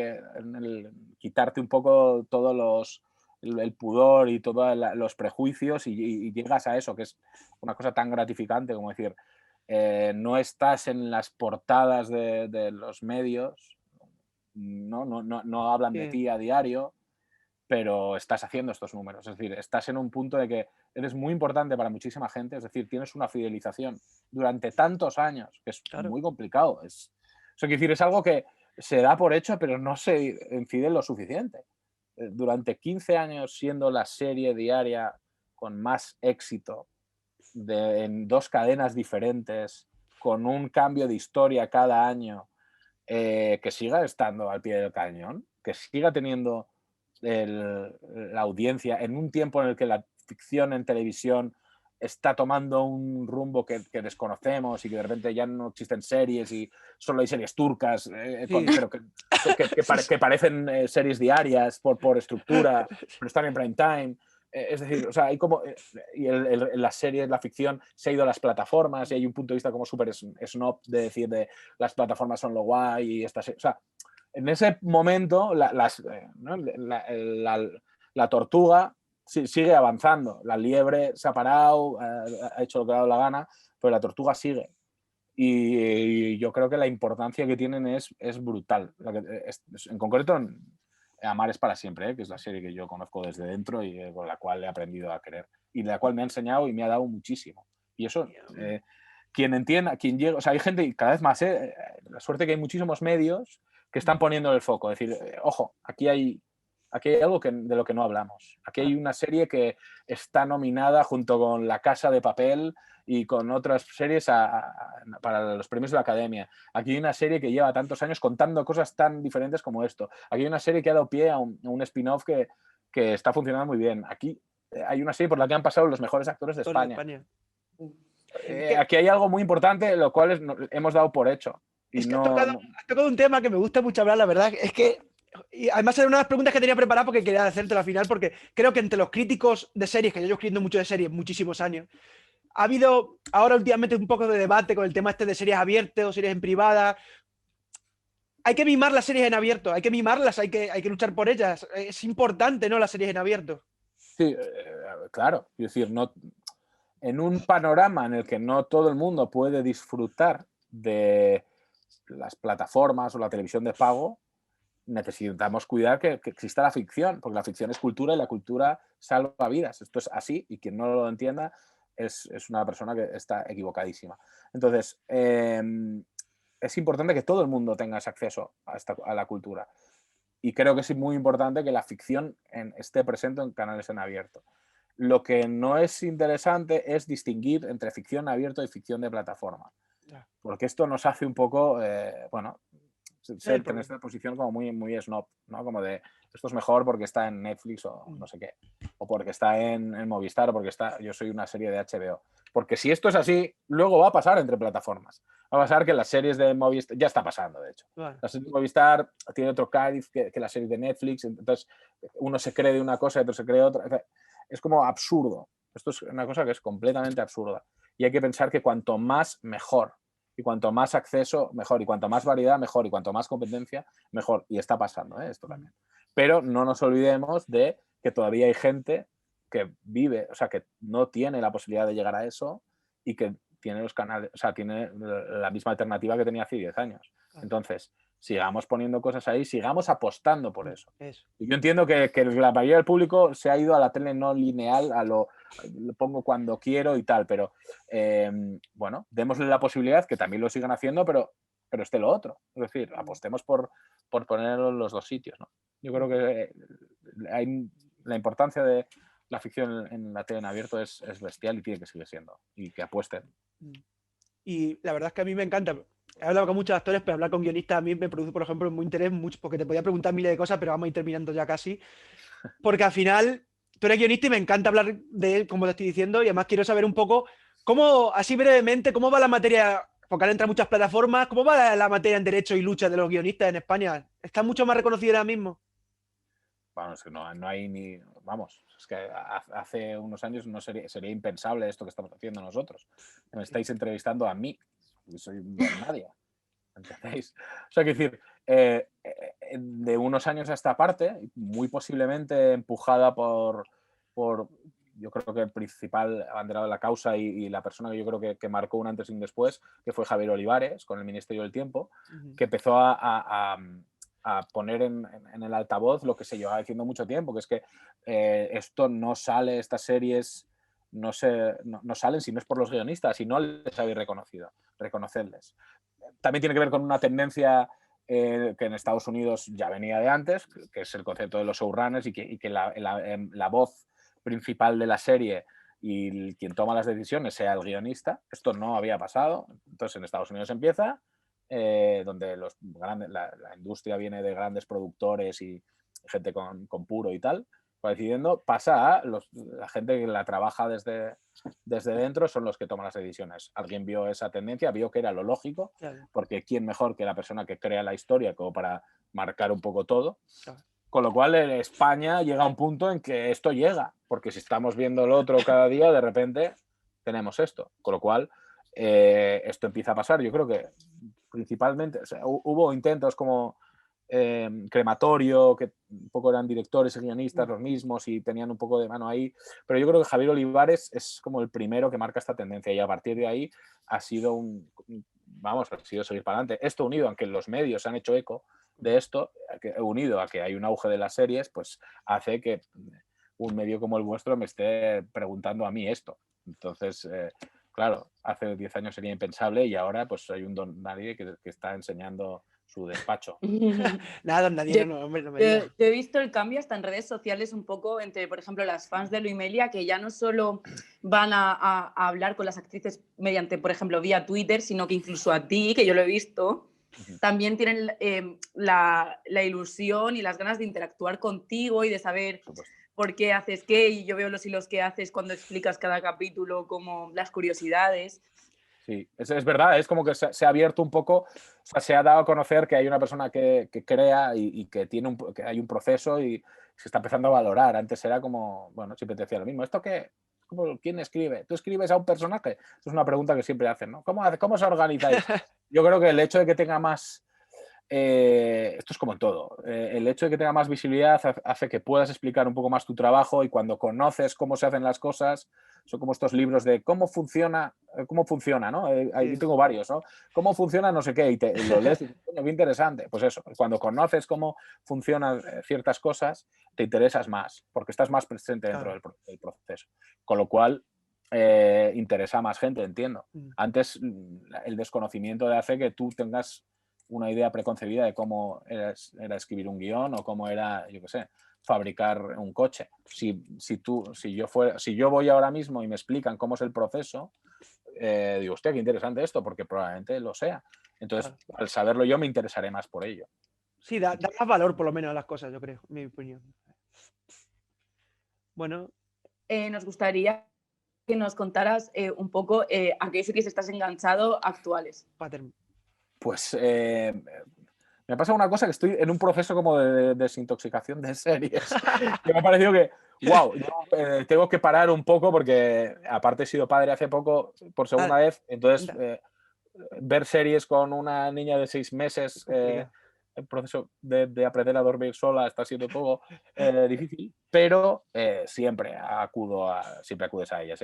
quitarte un poco todos el pudor y todos los prejuicios y llegas a eso, que es una cosa tan gratificante como decir, no estás en las portadas de los medios, no hablan de ti a diario, pero estás haciendo estos números. Es decir, estás en un punto de que eres muy importante para muchísima gente, es decir, tienes una fidelización durante tantos años, que es muy complicado. Eso quiere decir, es algo que se da por hecho, pero no se incide lo suficiente. Durante 15 años siendo la serie diaria con más éxito en 2 cadenas diferentes, con un cambio de historia cada año, que siga estando al pie del cañón, que siga teniendo la audiencia en un tiempo en el que la ficción en televisión está tomando un rumbo que desconocemos y que de repente ya no existen series y solo hay series turcas, pero que parecen series diarias por estructura, pero están en prime time. Es decir, o sea, hay como. Y las series, la ficción, se ha ido a las plataformas y hay un punto de vista como súper snob de decir de las plataformas son lo guay y estas. O sea, en ese momento ¿no? la tortuga sigue avanzando, la liebre se ha parado, ha hecho lo que le ha dado la gana, pero la tortuga sigue. Y yo creo que la importancia que tienen es brutal. En concreto, Amar es para siempre, que es la serie que yo conozco desde dentro y con la cual he aprendido a querer. Y la cual me ha enseñado y me ha dado muchísimo. Y eso, quien entienda, quien llega... O sea, hay gente, y cada vez más, la suerte que hay muchísimos medios que están poniendo el foco. Es decir, ojo, aquí hay algo de lo que no hablamos. Aquí hay una serie que está nominada junto con La Casa de Papel y con otras series para los premios de la Academia. Aquí hay una serie que lleva tantos años contando cosas tan diferentes como esto. Aquí hay una serie que ha dado pie a un spin-off que está funcionando muy bien. Aquí hay una serie por la que han pasado los mejores actores de España. Aquí hay algo muy importante, lo cual hemos dado por hecho. Y has tocado un tema que me gusta mucho hablar, la verdad. Es que, y además era una de las preguntas que tenía preparada porque quería hacértela al final, porque creo que entre los críticos de series, que yo llevo escribiendo mucho de series, muchísimos años, ha habido ahora últimamente un poco de debate con el tema este de series abiertas o series en privada. Hay que mimar las series en abierto, hay que mimarlas, hay que luchar por ellas. Es importante, ¿no? Las series en abierto. Sí, claro. Es decir, no, en un panorama en el que no todo el mundo puede disfrutar de las plataformas o la televisión de pago, necesitamos cuidar que exista la ficción, porque la ficción es cultura y la cultura salva vidas. Esto es así y quien no lo entienda es una persona que está equivocadísima. Entonces, es importante que todo el mundo tenga ese acceso a la cultura. Y creo que es muy importante que la ficción esté presente en canales en abierto. Lo que no es interesante es distinguir entre ficción abierto y ficción de plataforma. Porque esto nos hace un poco, tener esta posición como muy snob, ¿no? Como de esto es mejor porque está en Netflix o no sé qué, o porque está en Movistar o porque yo soy una serie de HBO. Porque si esto es así, luego va a pasar entre plataformas. Va a pasar que las series de Movistar, ya está pasando de hecho. Bueno. La serie de Movistar tiene otro cariz que la serie de Netflix, entonces uno se cree de una cosa y otro se cree de otra. Es como absurdo. Esto es una cosa que es completamente absurda. Y hay que pensar que cuanto más, mejor. Y cuanto más acceso, mejor. Y cuanto más variedad, mejor. Y cuanto más competencia, mejor. Y está pasando, esto también. Pero no nos olvidemos de que todavía hay gente que vive, o sea, que no tiene la posibilidad de llegar a eso y que tiene los canales, o sea, tiene la misma alternativa que tenía hace 10 años. Entonces, sigamos poniendo cosas ahí, sigamos apostando por eso. Y yo entiendo que la mayoría del público se ha ido a la tele no lineal, lo pongo cuando quiero y tal, pero bueno, démosle la posibilidad que también lo sigan haciendo, pero esté lo otro. Es decir, apostemos por ponerlo en los dos sitios, ¿no? Yo creo que hay la importancia de la ficción en la tele en abierto es bestial y tiene que seguir siendo. Y que apuesten. Y la verdad es que a mí me encanta. He hablado con muchos actores, pero hablar con guionistas a mí me produce, por ejemplo, muy interés, porque te podía preguntar miles de cosas, pero vamos a ir terminando ya casi. Porque al final, tú eres guionista y me encanta hablar de él, como te estoy diciendo, y además quiero saber un poco cómo, así brevemente, cómo va la materia, porque ahora entra muchas plataformas, cómo va la materia en derecho y lucha de los guionistas en España. ¿Está mucho más reconocida ahora mismo? Bueno, es que no hay ni... Vamos, es que hace unos años no sería impensable esto que estamos haciendo nosotros. Me estáis entrevistando a mí, y soy nadie. ¿Entendéis? O sea, quiero decir, de unos años a esta parte, muy posiblemente empujada por yo creo que el principal abanderado de la causa y la persona que yo creo que marcó un antes y un después, que fue Javier Olivares, con el Ministerio del Tiempo, que empezó a poner en el altavoz lo que se llevaba diciendo mucho tiempo, que es que esto no sale, estas series no salen si no es por los guionistas, si no les habéis reconocido, reconocerles. También tiene que ver con una tendencia que en Estados Unidos ya venía de antes, que es el concepto de los showrunners y que la voz principal de la serie y quien toma las decisiones sea el guionista. Esto no había pasado. Entonces en Estados Unidos empieza, donde la industria viene de grandes productores y gente con puro y tal, va decidiendo, pasa a la gente que la trabaja desde dentro, son los que toman las decisiones. Alguien vio esa tendencia, vio que era lo lógico, porque quién mejor que la persona que crea la historia como para marcar un poco todo. Con lo cual España llega a un punto en que esto llega, porque si estamos viendo el otro cada día, de repente tenemos esto. Con lo cual esto empieza a pasar. Yo creo que principalmente, o sea, hubo intentos como Crematorio, que un poco eran directores y guionistas los mismos y tenían un poco de mano ahí. Pero yo creo que Javier Olivares es como el primero que marca esta tendencia y a partir de ahí ha sido ha sido seguir para adelante. Esto unido, aunque los medios han hecho eco de esto, unido a que hay un auge de las series, pues hace que un medio como el vuestro me esté preguntando a mí esto. Entonces, claro, hace 10 años sería impensable y ahora pues hay un don nadie que está enseñando su despacho. Nada, nadie, no me digas. Yo he visto el cambio hasta en redes sociales un poco entre, por ejemplo, las fans de Luimelia, que ya no solo van a hablar con las actrices mediante, por ejemplo, vía Twitter, sino que incluso a ti, que yo lo he visto, también tienen la ilusión y las ganas de interactuar contigo y de saber por qué haces qué, y yo veo los hilos que haces cuando explicas cada capítulo, como las curiosidades. Sí, es verdad, es como que se ha abierto un poco, o sea, se ha dado a conocer que hay una persona que crea y que que hay un proceso y se está empezando a valorar. Antes era como, bueno, siempre te decía lo mismo, ¿esto qué? ¿Quién escribe? ¿Tú escribes a un personaje? Esa es una pregunta que siempre hacen, ¿no? ¿Cómo os organizáis? Yo creo que el hecho de que tenga más... esto es como en todo. El hecho de que tenga más visibilidad hace que puedas explicar un poco más tu trabajo y cuando conoces cómo se hacen las cosas, son como estos libros de cómo funciona, ¿no? Ahí tengo varios, ¿no? ¿Cómo funciona no sé qué? Y lo lees y dices, coño, qué interesante. Pues eso, cuando conoces cómo funcionan ciertas cosas, te interesas más, porque estás más presente dentro del proceso. Con lo cual, interesa a más gente, entiendo. Antes, el desconocimiento hace que tú tengas una idea preconcebida de cómo era escribir un guión o cómo era, yo qué sé, fabricar un coche. Si yo voy ahora mismo y me explican cómo es el proceso, digo, hostia, qué interesante esto, porque probablemente lo sea. Entonces, al saberlo yo, me interesaré más por ello. Sí, da más valor por lo menos a las cosas, yo creo, en mi opinión. Bueno. Nos gustaría que nos contaras un poco a qué series estás enganchado actuales. Pues me ha pasado una cosa que estoy en un proceso como de desintoxicación de series. Que me ha parecido que, wow, tengo que parar un poco porque aparte he sido padre hace poco por segunda vez, entonces ver series con una niña de 6 meses, el proceso de aprender a dormir sola está siendo un poco difícil, pero siempre acudes a ellas.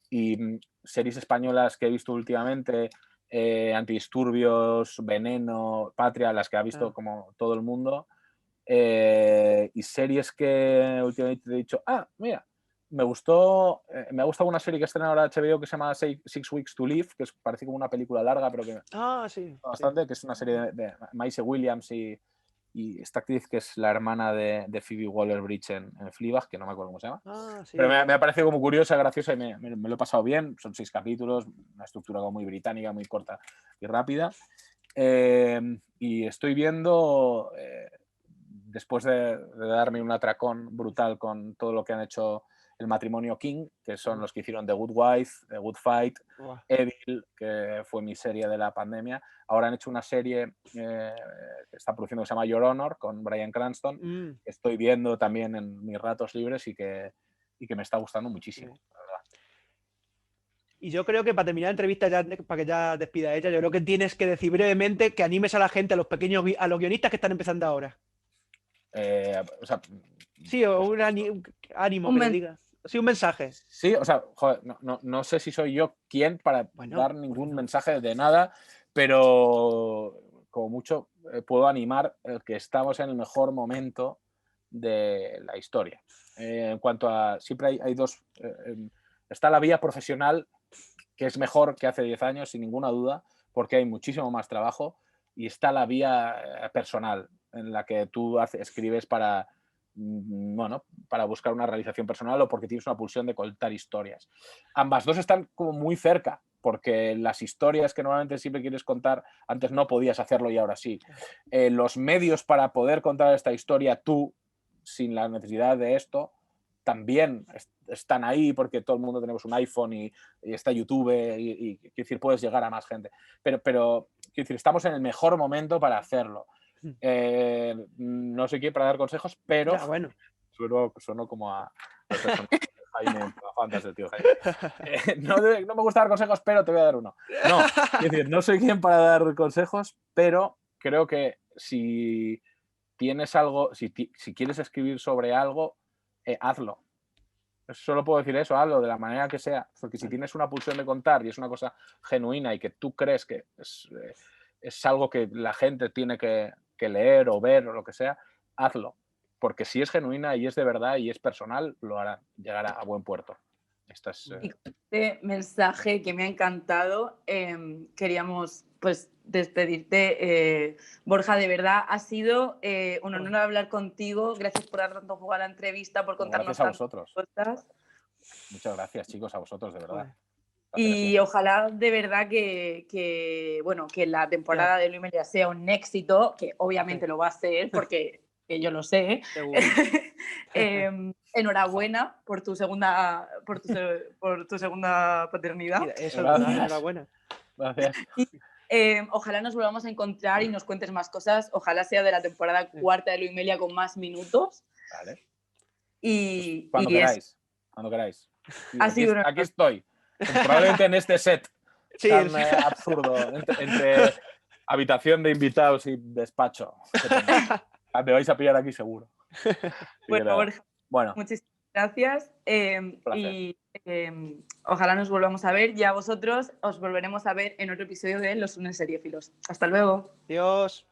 Y series españolas que he visto últimamente, Antidisturbios, Veneno, Patria, las que ha visto como todo el mundo, y series que últimamente he dicho, mira, me ha gustado una serie que estrena ahora HBO que se llama Six Weeks to Live, que parece como una película larga, pero que bastante, que es una serie de Maisie Williams y esta actriz que es la hermana de Phoebe Waller-Bridge en Fleabag, que no me acuerdo cómo se llama. Pero me ha parecido como curiosa, graciosa y me lo he pasado bien. Son 6 capítulos, una estructura como muy británica, muy corta y rápida. Y estoy viendo, después de darme un atracón brutal con todo lo que han hecho el matrimonio King, que son los que hicieron The Good Wife, The Good Fight, Evil, que fue mi serie de la pandemia. Ahora han hecho una serie que está produciendo que se llama Your Honor, con Bryan Cranston, que estoy viendo también en mis ratos libres y que me está gustando muchísimo, la verdad. Y yo creo que para terminar la entrevista, para que ya despida ella, yo creo que tienes que decir brevemente que animes a la gente, a los guionistas que están empezando ahora. Sí, o un ánimo que le digas. Sí, un mensaje. Sí, o sea, joder, no sé si soy yo quien para dar ningún mensaje de nada, pero como mucho puedo animar que estamos en el mejor momento de la historia. En cuanto a, siempre hay dos, está la vía profesional, que es mejor que hace 10 años, sin ninguna duda, porque hay muchísimo más trabajo, y está la vía personal, en la que tú escribes para buscar una realización personal o porque tienes una pulsión de contar historias. Ambas dos están como muy cerca, porque las historias que normalmente siempre quieres contar, antes no podías hacerlo y ahora sí. Los medios para poder contar esta historia tú, sin la necesidad de esto, también están ahí porque todo el mundo tenemos un iPhone y está YouTube y quiero decir, puedes llegar a más gente. Pero quiero decir, estamos en el mejor momento para hacerlo. No sé quién para dar consejos, pero sueno como a Jaime Fantas, tío Jaime. No me gusta dar consejos, pero te voy a dar uno. No, es decir, no soy quien para dar consejos, pero creo que si tienes algo, si quieres escribir sobre algo, hazlo. Solo puedo decir eso, hazlo de la manera que sea, porque si tienes una pulsión de contar y es una cosa genuina y que tú crees que es algo que la gente tiene que leer o ver o lo que sea, hazlo, porque si es genuina y es de verdad y es personal, lo hará, llegará a buen puerto. Y con este mensaje que me ha encantado, queríamos pues despedirte. Borja, de verdad ha sido un honor hablar contigo. Gracias por dar tanto juego a la entrevista, por contarnos tantas cosas. Muchas gracias, chicos, a vosotros, de verdad. Y ojalá de verdad que la temporada de Luimelia sea un éxito, que obviamente lo va a ser, porque yo lo sé. Enhorabuena por tu segunda paternidad. Mira, eso, enhorabuena. Gracias. Y, ojalá nos volvamos a encontrar y nos cuentes más cosas. Ojalá sea de la temporada cuarta de Luimelia con más minutos. Vale. Y, pues cuando queráis. Aquí estoy. Probablemente en este set tan absurdo entre habitación de invitados y despacho. Me vais a pillar aquí seguro. Bueno, Borja, muchísimas gracias. Y ojalá nos volvamos a ver y a vosotros os volveremos a ver en otro episodio de Los Lunes Seriéfilos. Hasta luego. Adiós.